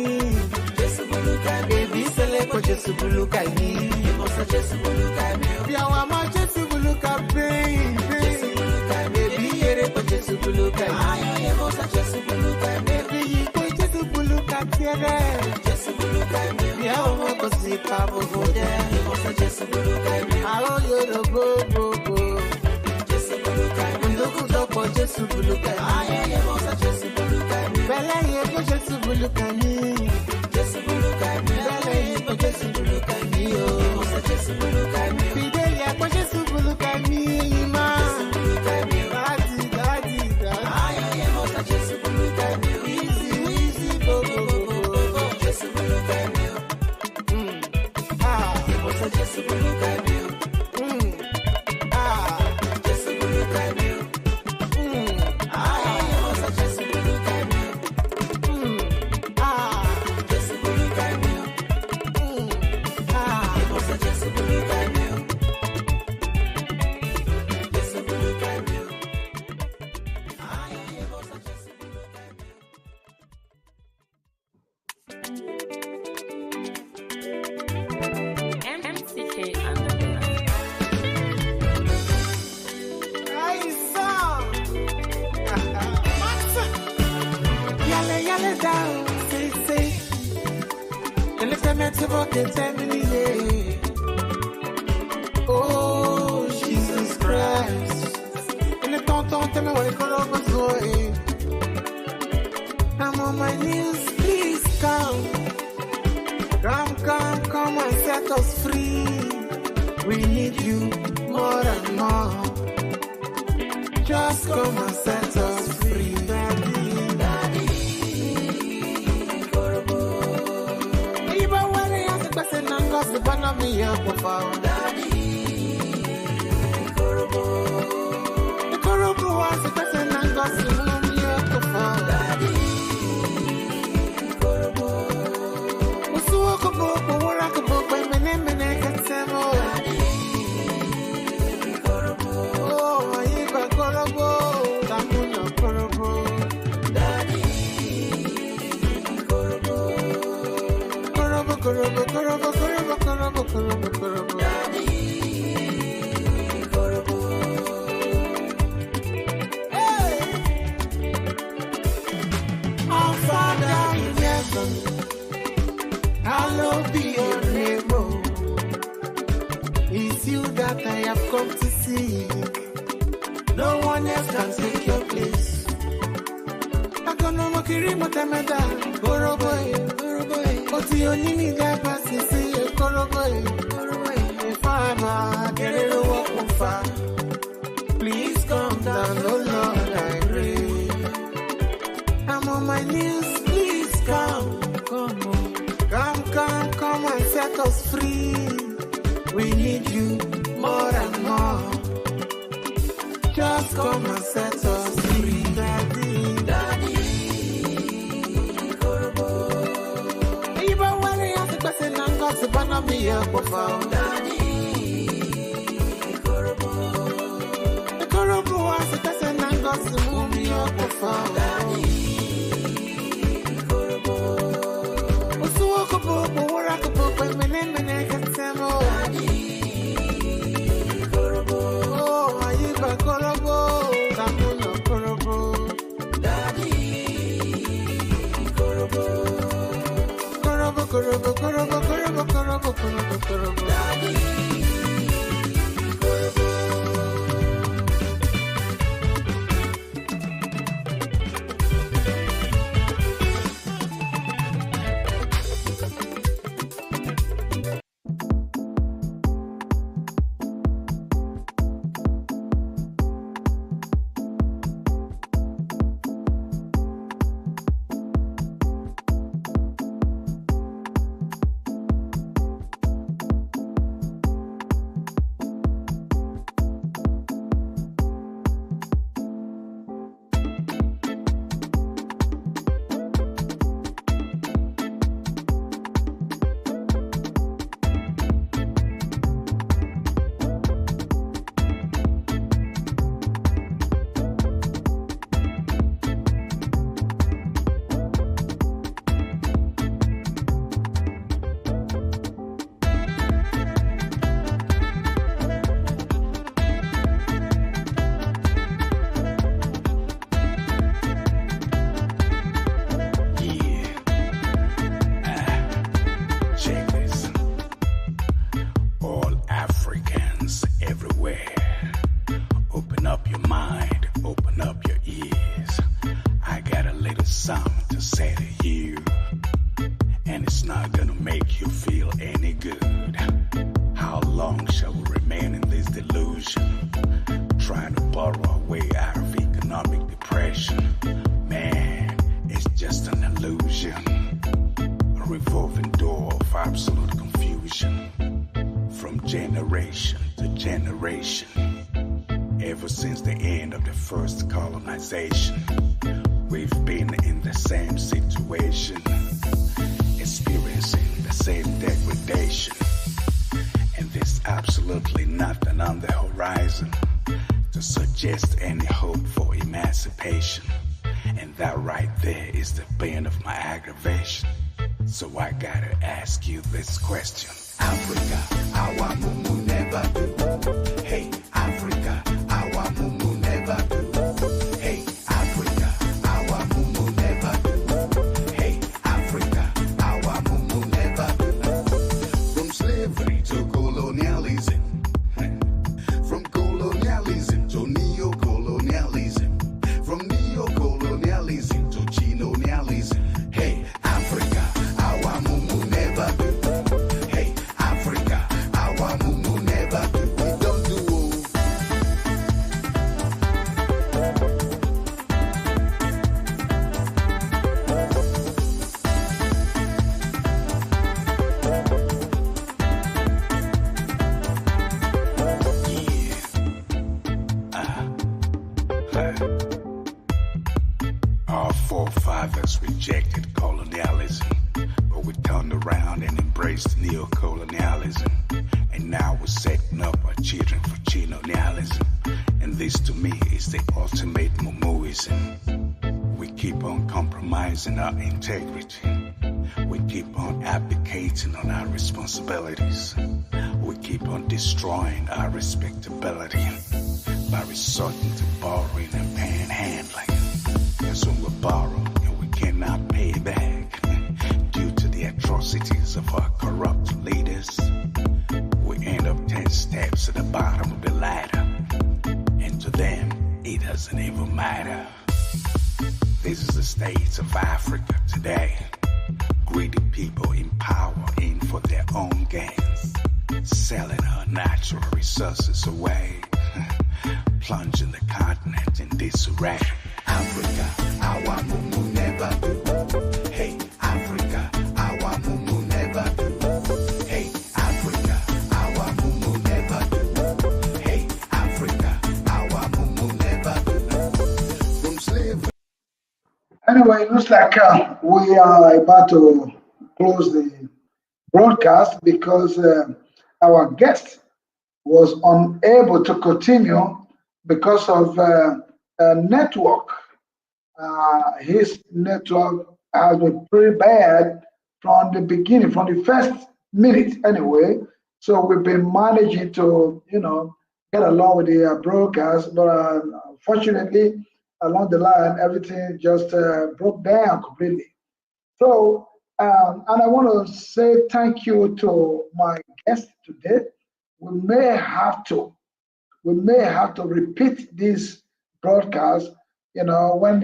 just look at me, baby. Select just look at me. You must just look at me, you all just look at me, just look at me, baby. You just look at me. You must just look at me, baby. Just look at me. Yeah, I'm going to see Papa go there. Just look at me. I want you to go. Just look at me. Look up, just look at me. I am also just look at me. Bella, you just look at me. Just look at me. Bella, you just look at me. Oh, just look at me. Idele-Ero, just look at me. Just look at me. Daddy. I am also just look at me. Easy, go. Just look at me. Just look at me. Oh, Jesus Christ. And the don't tell me what it could over. I'm on my knees, please come. Come and set us free. We need you more and more. Just come and set us free, Daddy. Daddy, even when he has a person and goes to burn up me up with our Daddy. The Korobo has a person and goes to burn me up with our Daddy. Our Father in heaven, hallowed be your name. It's you that I have come to see. No one else can take your place. Akonomokiri motameda, Goroboy. Oti onini gaba sisi, Goroboy. Father, get it over, Father. Please come down, oh Lord, I pray. I'm on my knees, please come. Come and set us free. We need you more and more. Just come and set us free, Daddy. Daddy, even when he has a person and got to burn me up with our Daddy. The Korobo has a person and got to move me up with our Daddy. Ever since the end of the first colonization, we've been in the same situation, experiencing the same degradation. And there's absolutely nothing on the horizon to suggest any hope for emancipation. And that right there is the bane of my aggravation. So I gotta ask you this question. Africa, our mumu never do. Hey, Africa, our mumu never do. Hey, Africa, our mumu never do. Hey, Africa, our mumu never do. colonialism. From colonialism to neo-colonialism. From neo-colonialism to Chinonialism. Hey, Africa, our mumu never do. Hey, Africa, our mumu never do. We don't do. Our forefathers rejected colonialism, but we turned around and embraced neo-colonialism. And now we're setting up our children for Chinonialism. And this to me is the ultimate Mumuism. We keep on compromising our integrity. We keep on abdicating on our responsibilities. We keep on destroying our respectability by resorting to borrowing and panhandling. That's when we borrow and we cannot pay back due to the atrocities of our corrupt leaders. We end up 10 steps at the bottom of the ladder, and to them, it doesn't even matter. This is the state of Africa today. Greedy people in power in for their own gains, selling our natural resources away, plunging the continent in disarray. Africa, our mumu never do. Hey, Africa, our mumu never do. Hey, Africa, our mumu never do. Hey, Africa, our mumu never do. From slavery. Anyway, it looks like we are about to close the broadcast because our guest was unable to continue because of network. His network has been pretty bad from the beginning, from the first minute anyway. So we've been managing to, get along with the broadcast, but unfortunately, along the line, everything just broke down completely. So, and I want to say thank you to my guest today. We may have to repeat this broadcast, when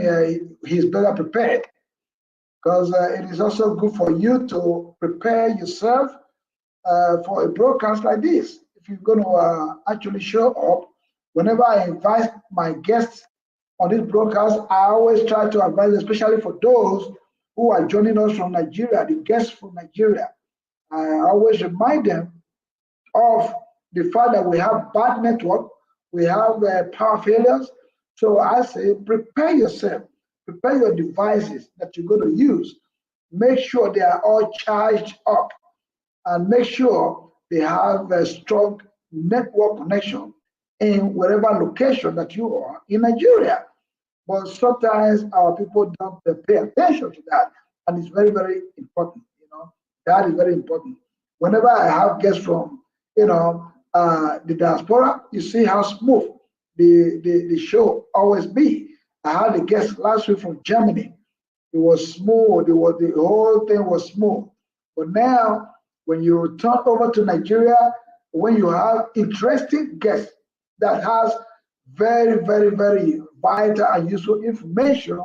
he's better prepared, because it is also good for you to prepare yourself for a broadcast like this. If you're going to actually show up, whenever I invite my guests on this broadcast, I always try to advise, especially for those who are joining us from Nigeria, the guests from Nigeria. I always remind them of the fact that we have bad network, we have power failures. So I say, prepare yourself, prepare your devices that you're going to use. Make sure they are all charged up, and make sure they have a strong network connection in whatever location that you are in Nigeria. But sometimes our people don't pay attention to that, and it's very, very important. That is very important. Whenever I have guests from, the diaspora, you see how smooth the show always be. I had a guest last week from Germany. It was smooth. The whole thing was smooth. But now, when you turn over to Nigeria, when you have interesting guests that has very, very, very vital and useful information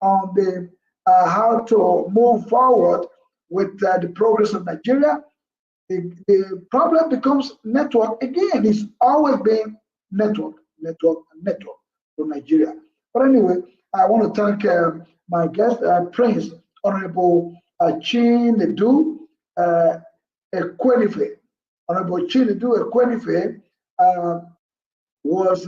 on the how to move forward with the progress of Nigeria, the problem becomes network again. It's always been network for Nigeria. But anyway, I want to thank my guest, Prince Honorable Chinedu Ekwunife. Honorable Chinedu Ekwunife was,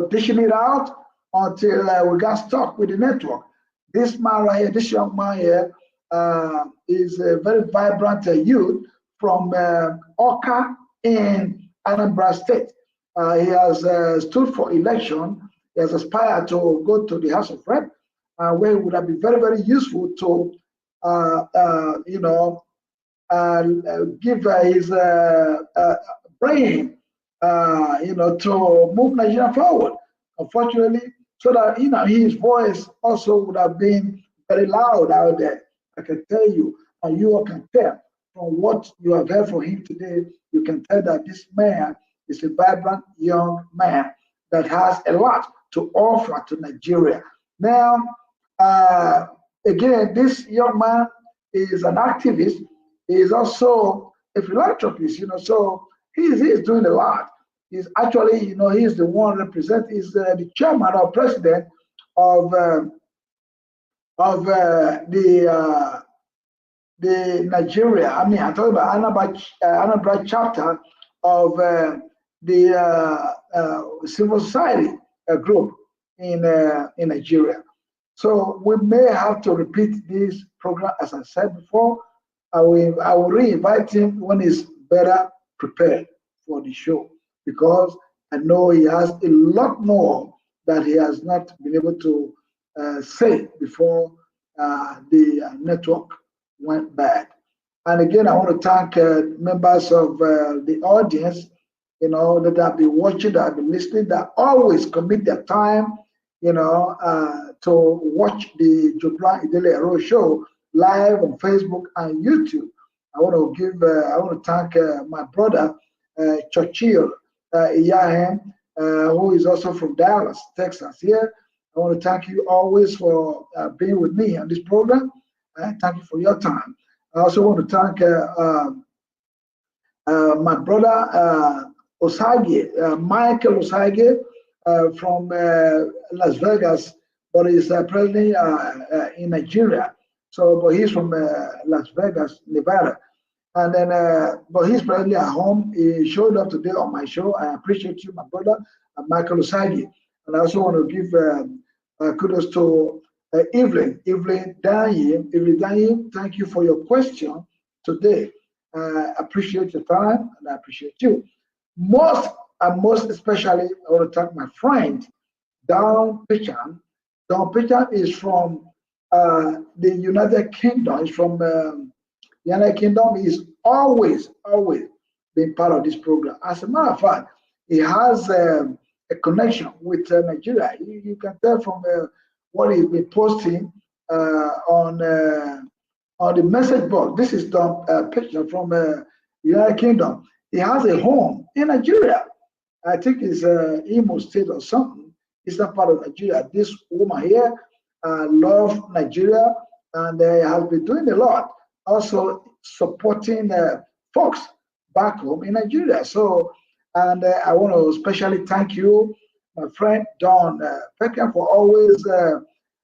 dishing it out until we got stuck with the network. This man right here, this young man here, is a very vibrant youth from Oka in Anambra State. He has stood for election. He has aspired to go to the House of Rep, where it would have been very, very useful to, give his brain, to move Nigeria forward. Unfortunately, so that his voice also would have been very loud out there. I can tell you, and you all can tell from what you have heard from him today, you can tell that this man is a vibrant young man that has a lot to offer to Nigeria. Now, uh, again, this young man is an activist. He is also a philanthropist, so he's doing a lot. He's actually, he's the one represent, he's the chairman or president of the Nigeria. I mean, I'm talking about Anambra chapter of the civil society group in Nigeria. So we may have to repeat this program, as I said before. I will re-invite him when he's better prepared for the show, because I know he has a lot more that he has not been able to say before the network went bad. And again, I want to thank members of the audience, that have been watching, that have been listening, that always commit their time, to watch the Idele-Ero show live on Facebook and YouTube. I want to thank my brother, Churchill Iyahem, who is also from Dallas, Texas. Here, I want to thank you always for being with me on this program. Thank you for your time. I also want to thank my brother Osage, Michael Osage, from Las Vegas, but he's presently in Nigeria. So, but he's from Las Vegas, Nevada. And then, but he's presently at home. He showed up today on my show. I appreciate you, my brother, Michael Osage. And I also want to give kudos to Evelyn Danye. Thank you for your question today. I appreciate your time, and I appreciate you. Most especially, I want to thank my friend, Don Pichan. Don Pichan is from the United Kingdom. He's from the United Kingdom. He's always been part of this program. As a matter of fact, he has a connection with Nigeria. You can tell from what he's been posting on the message board. This is Don Pichan from the United Kingdom. He has a home in Nigeria. I think it's Imo State or something. It's not part of Nigeria. This woman here loves Nigeria, and has been doing a lot, also supporting folks back home in Nigeria. So, and I want to especially thank you, my friend Don Peckham, for always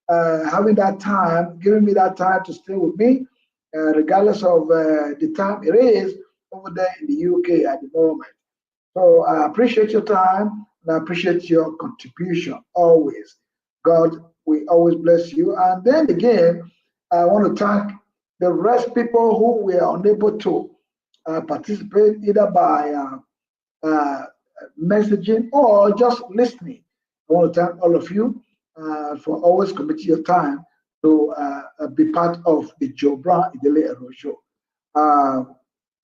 having that time, giving me that time to stay with me, regardless of the time it is over there in the UK at the moment. So I appreciate your time, and I appreciate your contribution always. God will always bless you. And then again, I want to thank the rest people who were unable to participate either by messaging or just listening. I want to thank all of you for always committing your time to be part of the Joe Brown Idele-Ero show.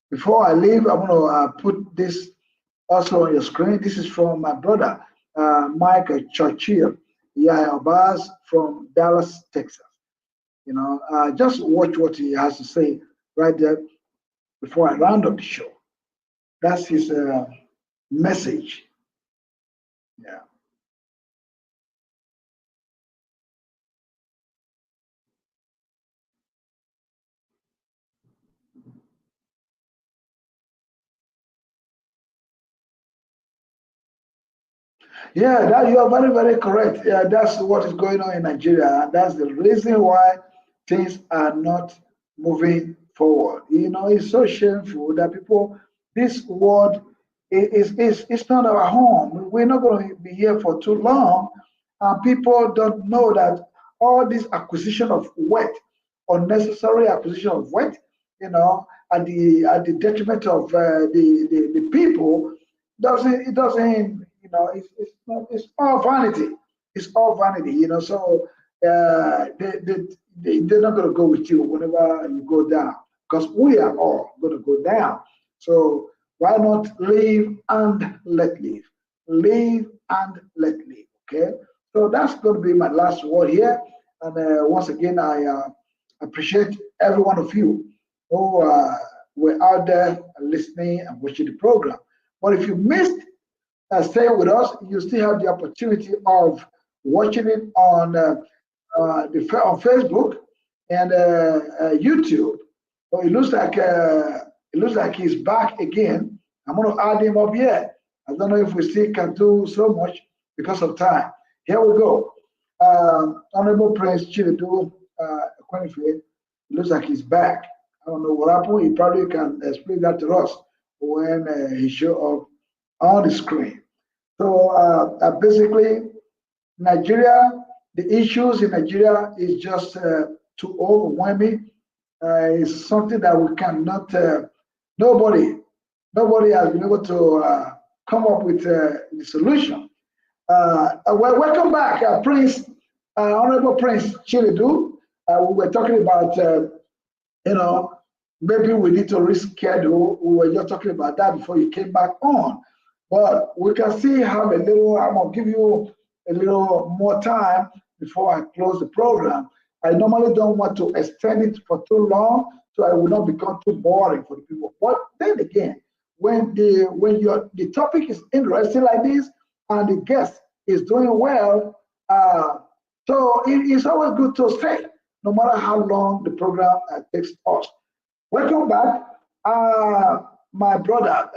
Before I leave, I want to put this also on your screen. This is from my brother, Mike Churchill Obaz from Dallas, Texas. Just watch what he has to say right there before I round up the show. That's his message. Yeah. Yeah, that you are very, very correct. Yeah, that's what is going on in Nigeria. And that's the reason why things are not moving forward. It's so shameful that people, this world it's not our home. We're not going to be here for too long. And people don't know that all this acquisition of wealth, unnecessary acquisition of wealth, at the detriment of the people, doesn't it's all vanity. It's all vanity, So they're not going to go with you whenever you go down, because we are all going to go down. So why not live and let live? Live and let live. Okay. So that's going to be my last word here. And once again, I appreciate every one of you who were out there listening and watching the program. But if you missed staying with us, you still have the opportunity of watching it on on Facebook and YouTube. So it looks like he's back again. I'm going to add him up here. I don't know if we still can do so much because of time. Here we go. Honorable Prince Chinedu Ekwunife, it looks like he's back. I don't know what happened. He probably can explain that to us when he show up on the screen. So basically, Nigeria, the issues in Nigeria is just too overwhelming. It's something that we cannot, nobody has been able to come up with the solution. Well, welcome back, Prince, Honorable Prince Chinedu. We were talking about, maybe we need to reschedule. We were just talking about that before you came back on. But we can still have a little, I'm going to give you a little more time before I close the program. I normally don't want to extend it for too long, so I will not become too boring for the people. But then again, when the topic is interesting like this and the guest is doing well, so it's always good to stay, no matter how long the program takes us. Welcome back, my brother,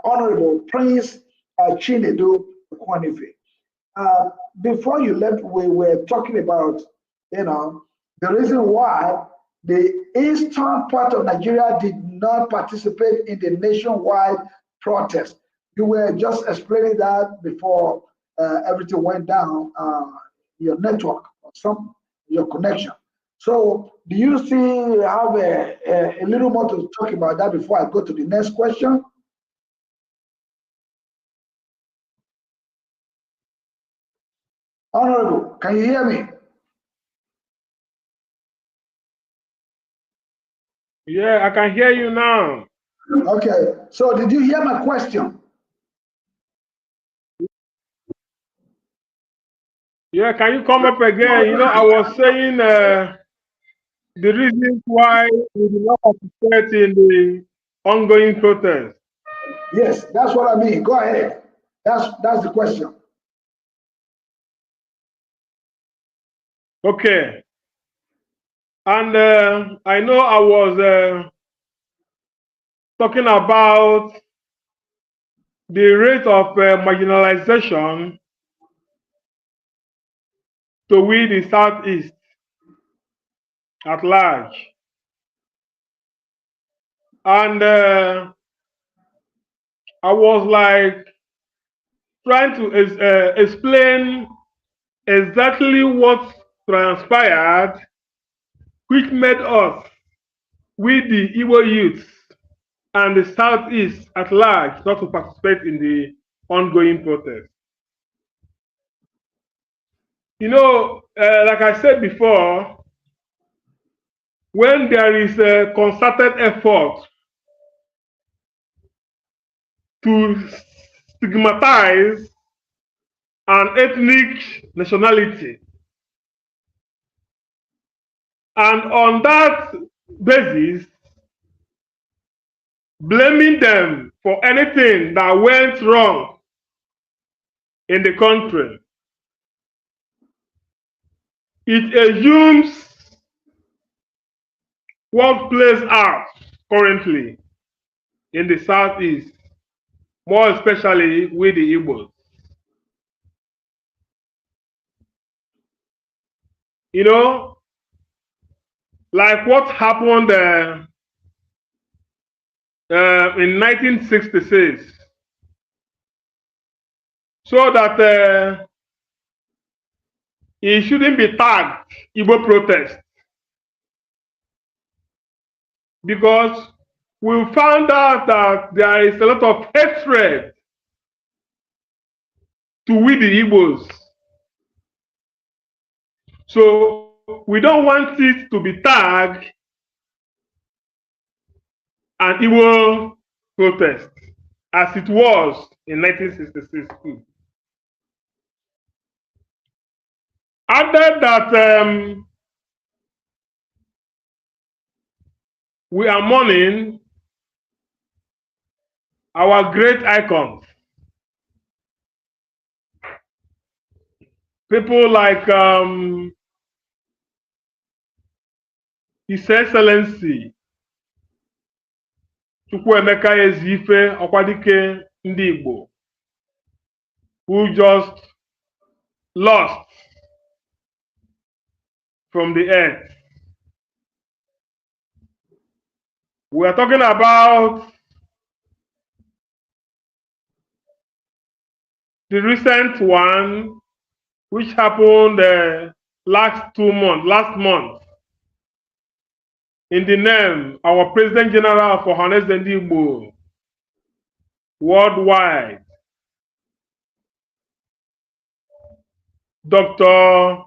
Honorable Prince Chinedu Ekwunife. Before you left, we were talking about, the reason why the eastern part of Nigeria did not participate in the nationwide protest. You were just explaining that before everything went down, your network or your connection. So do you still have a little more to talk about that before I go to the next question? Honorable, can you hear me? Yeah, I can hear you now. Okay, so did you hear my question? Yeah, can you come up again? I was saying the reasons why we did not participate in the ongoing protest. Yes, that's what I mean. Go ahead. That's the question. Okay. And I know I was talking about the rate of marginalization to we the Southeast at large. And I was like trying to explain exactly what transpired, which made us, we the Igbo youths and the Southeast at large, not to participate in the ongoing protest. Like I said before, when there is a concerted effort to stigmatize an ethnic nationality, and on that basis, blaming them for anything that went wrong in the country, it assumes what plays out currently in the Southeast, more especially with the Igbos. Like what happened in 1966, so that it shouldn't be tagged Igbo protest, because we found out that there is a lot of hatred to we the Igbos. So we don't want it to be tagged an Igbo protest, as it was in 1966 too. Added that we are mourning our great icons. People like His Excellency Chukwuemeka Eziife Okwadike Ndị Igbo, who just lost from the earth. We are talking about the recent one, which happened last month, in the name our President General of Ohanes Ndị Igbo worldwide, Dr.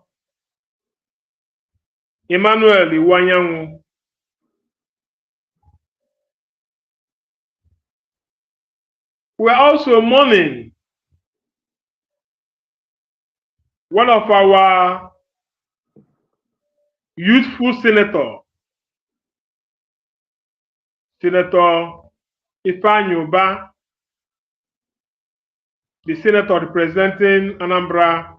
Emmanuel Iwanyanwu. We are also mourning one of our youthful senator, Senator Ifeanyi Uba, the senator representing Anambra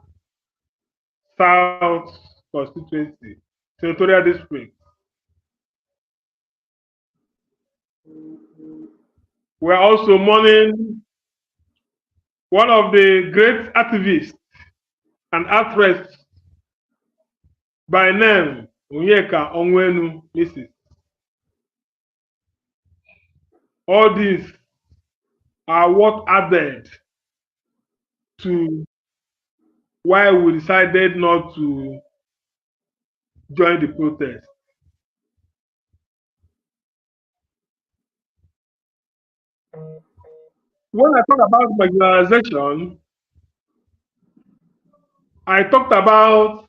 South constituency, senatorial district. We are also mourning one of the great activists and actress by name Onyeka Onwenu, Mrs. All these are what added to why we decided not to join the protest. When I talk about marginalization, I talked about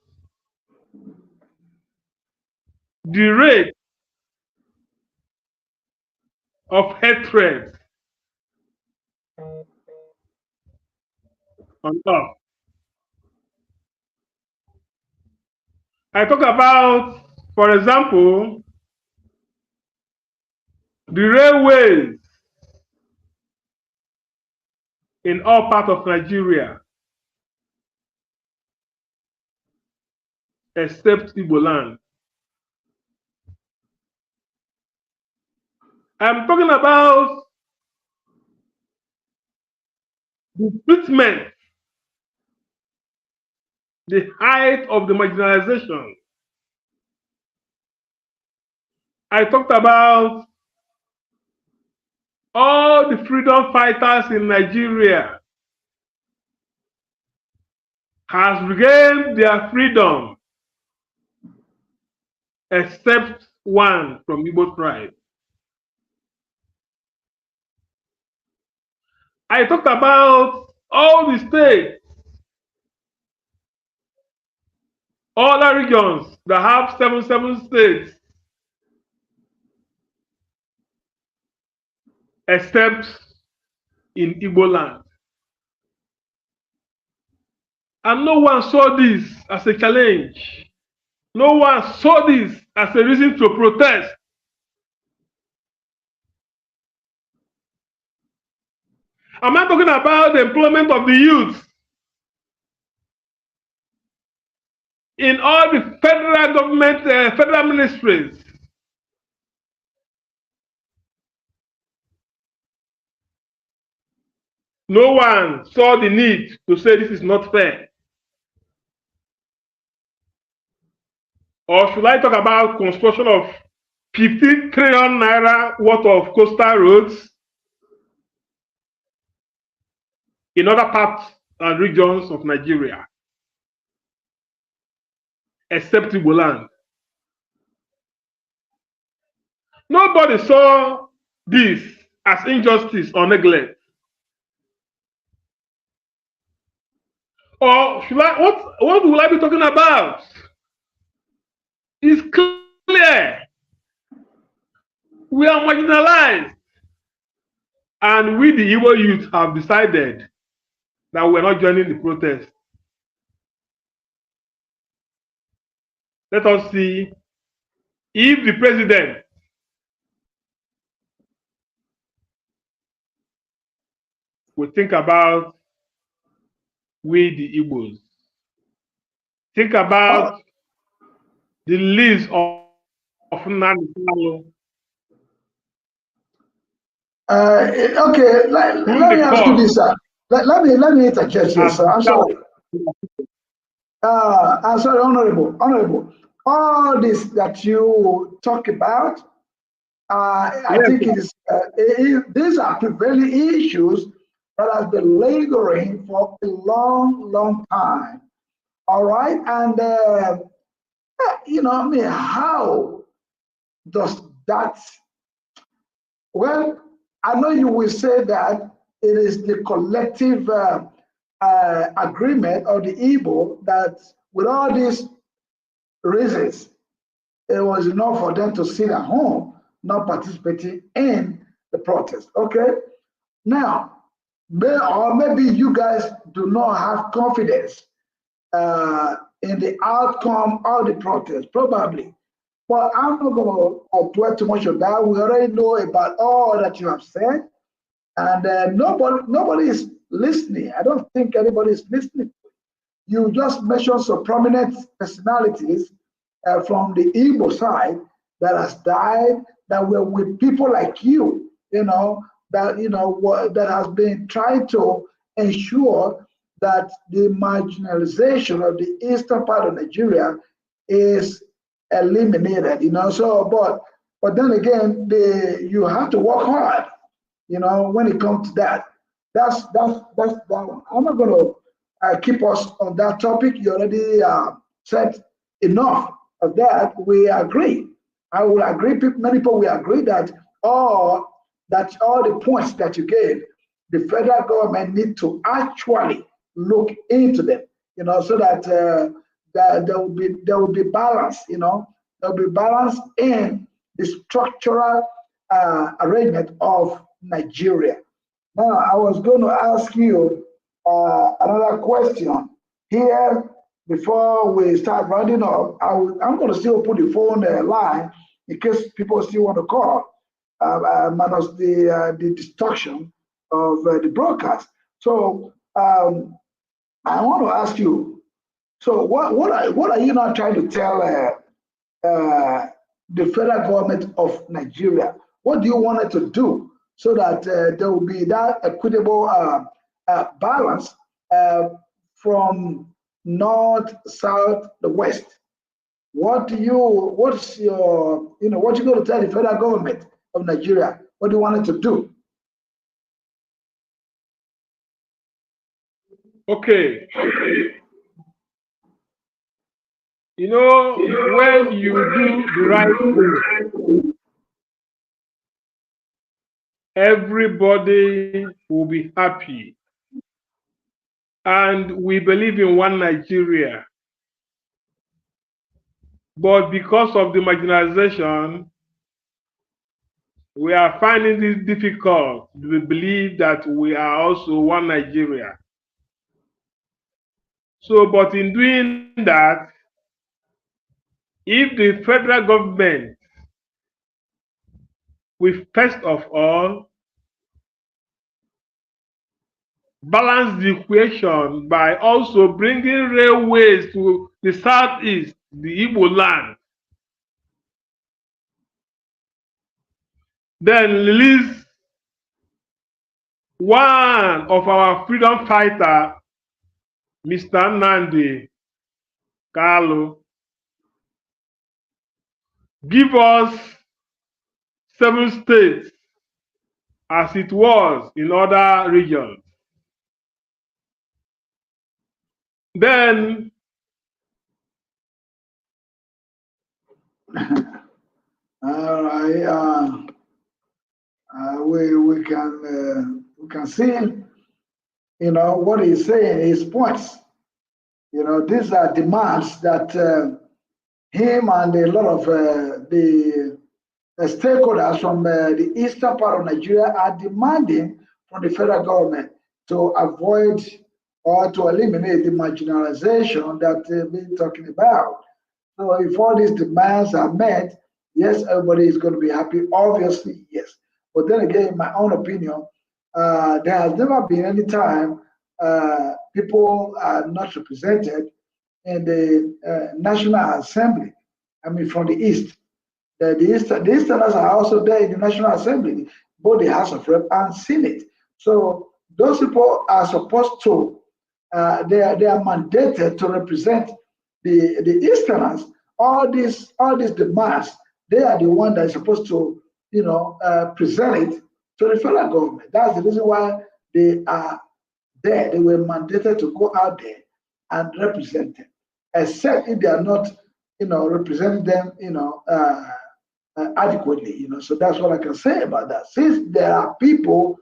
the rate of hatred on earth. I talk about, for example, the railways in all parts of Nigeria, except Igbo land. I'm talking about the treatment, the height of the marginalization. I talked about all the freedom fighters in Nigeria has regained their freedom, except one from Igbo tribe. I talked about all the states, all the regions that have 77 states, except in Igbo land. And no one saw this as a challenge. No one saw this as a reason to protest. Am I talking about the employment of the youth in all the federal government, federal ministries? No one saw the need to say this is not fair. Or should I talk about construction of 15 trillion naira worth of coastal roads in other parts and regions of Nigeria, except Igbo land? Nobody saw this as injustice or neglect. Or should I, what will I be talking about? It's clear. We are marginalized. And we, the Igbo youth, have decided that we're not joining the protest. Let us see if the president we think about we the Igbos. Think about the list of Nnamdi Kanu. Okay, let me ask you this, sir. Let me interject here, sir. I'm sorry. I'm sorry, honorable. All this that you talk about, I Yes, think these are prevailing issues that has been lingering for a long time. All right, and I mean, how does that? Well, I know you will say that it is the collective agreement of the Igbo that with all these reasons, it was enough for them to sit at home, not participating in the protest. Okay? Now, or maybe you guys do not have confidence in the outcome of the protest, probably. But I'm not going to dwell too much on that. We already know about all that you have said, and nobody is listening. I don't think anybody is listening. You just mentioned some prominent personalities from the Igbo side that has died, that were with people like you, that has been trying to ensure that the marginalization of the eastern part of Nigeria is eliminated, So, but then again, you have to work hard, when it comes to that. That's that one. I'm not going to keep us on that topic. You already said enough of that. We agree. I will agree. Many people will agree that all the points that you gave, the federal government need to actually look into them. So that that there will be balance. There will be balance in the structural arrangement of Nigeria. Now, I was going to ask you another question here before we start rounding up. I'm going to still put the phone line in case people still want to call, minus the destruction of the broadcast. So I want to ask you. So what are you now trying to tell the federal government of Nigeria? What do you want it to do so that there will be that equitable balance from north, south, the west? What's your, what you going to tell the federal government of Nigeria? What do you want it to do? okay. When you do the right thing, everybody will be happy. And we believe in one Nigeria. But because of the marginalization, we are finding it difficult to believe that we are also one Nigeria. So, but in doing that, if the federal government will first of all balance the equation by also bringing railways to the southeast, the Igbo land, then release one of our freedom fighter, Mr. Nnamdi Kanu, give us 7 states as it was in other regions. Then All right, we can see, what he's saying, his points. These are demands that him and a lot of the stakeholders from the eastern part of Nigeria are demanding from the federal government to avoid or to eliminate the marginalization that they've been talking about. So if all these demands are met, yes, everybody is going to be happy. Obviously, yes. But then again, in my own opinion, there has never been any time people are not represented in the National Assembly. I mean, from the East. The Easterners are also there in the National Assembly, both the House of Rep and Senate. So those people are supposed to, they are mandated to represent the Easterners. All these demands, they are the one that is supposed to, present it to the federal government. That's the reason why they are there. They were mandated to go out there and represent them, except if they are not, representing them, adequately. So that's what I can say about that. Since there are people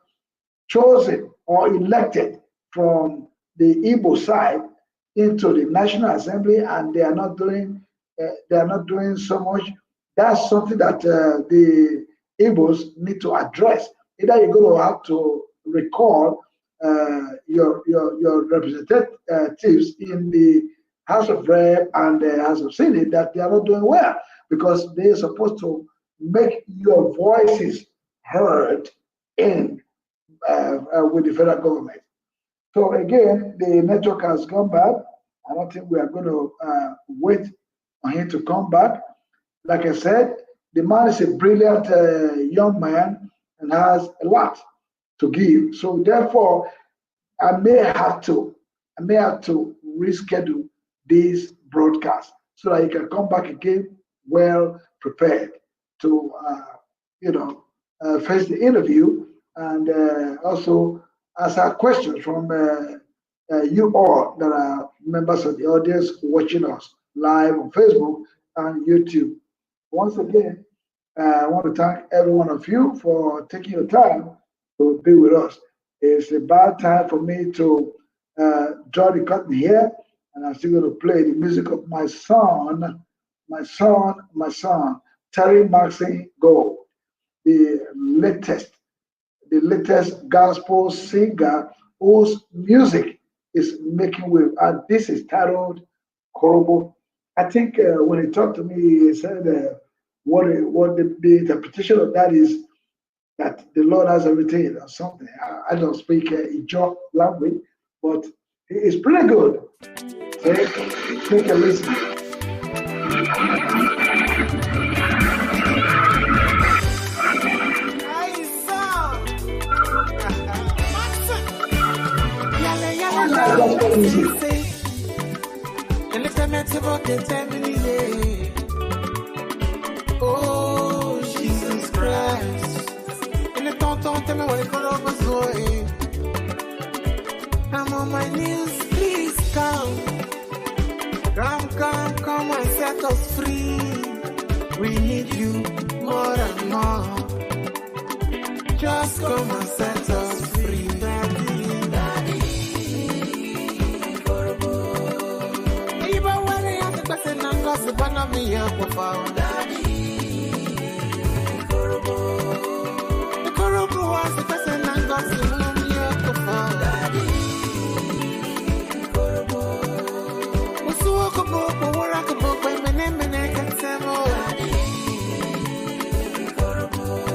chosen or elected from the Igbo side into the National Assembly, and they are not doing so much. That's something that the Igbos need to address. Either you're going to have to recall your representatives in the House of Rep and the House of Senate that they are not doing well, because they are supposed to make your voices heard in with the federal government. So again, the network has come back. I don't think we are going to wait on him to come back. Like I said, the man is a brilliant young man and has a lot to give. So therefore, I may have to reschedule this broadcast so that you can come back again well prepared to face the interview, and also answer questions from you all that are members of the audience watching us live on Facebook and YouTube. Once again, I want to thank every one of you for taking your time to be with us. It's about time for me to draw the curtain here, and I'm still going to play the music of my son, Terry Maxine Gold, the latest gospel singer whose music is making wave. And this is titled Horrible. I think when he talked to me, he said what the interpretation of that is that the Lord has everything or something. I don't speak Ijaw language, but it's pretty good. Take a listen. Oh, Jesus Christ. Tell me what it could over. I'm on my knees, please come. Come and set us free. We need you more and more. Just come and set us free. Daddy, even when I have to pass it and gossip, one of me up without Daddy. The Korobo was the person and gossip, one of me up without Daddy. What's the walk about, but what I can book when my name and I can say more.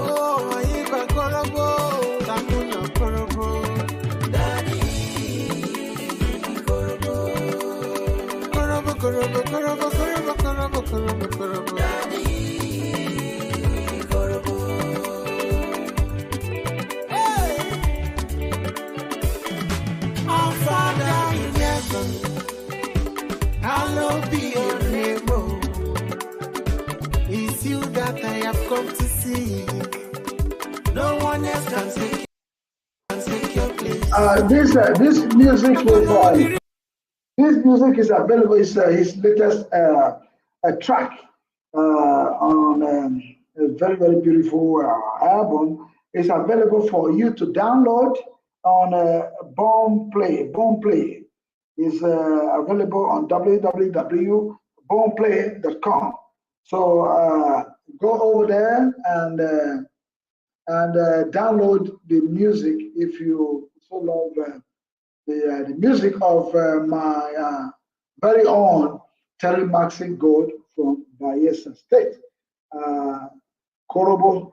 Oh, I got Korobo, I'm on your Korobo. Daddy, Korobo. Daddy, hey! Our Father in heaven, hallowed be your name. Oh. It's you that I have come to see. No one else can take your place. This music is available. It's his latest track on a very, very beautiful album. It's available for you to download on Born Play. Born Play is available on www.bornplay.com. So go over there and download the music if you so love the music of my very own Terry Maxine Gold from Bayelsa State. Korobo,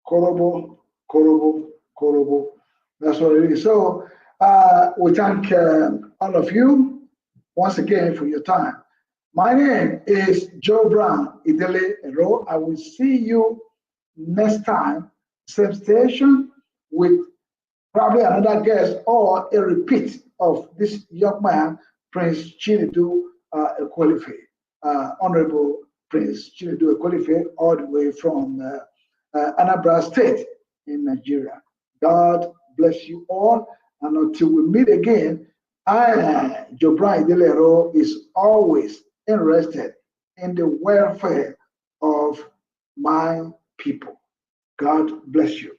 Korobo, Korobo, Korobo. That's what it is. So we thank all of you once again for your time. My name is Joe Brown, Idele-Ero. I will see you next time, same station, with probably another guest or a repeat of this young man, Prince Chinedu Ekwunife, Honorable Prince Chinedu Ekwunife, all the way from Anambra State in Nigeria. God bless you all. And until we meet again, I, Joe Brown Idele-Ero, is always interested in the welfare of my people. God bless you.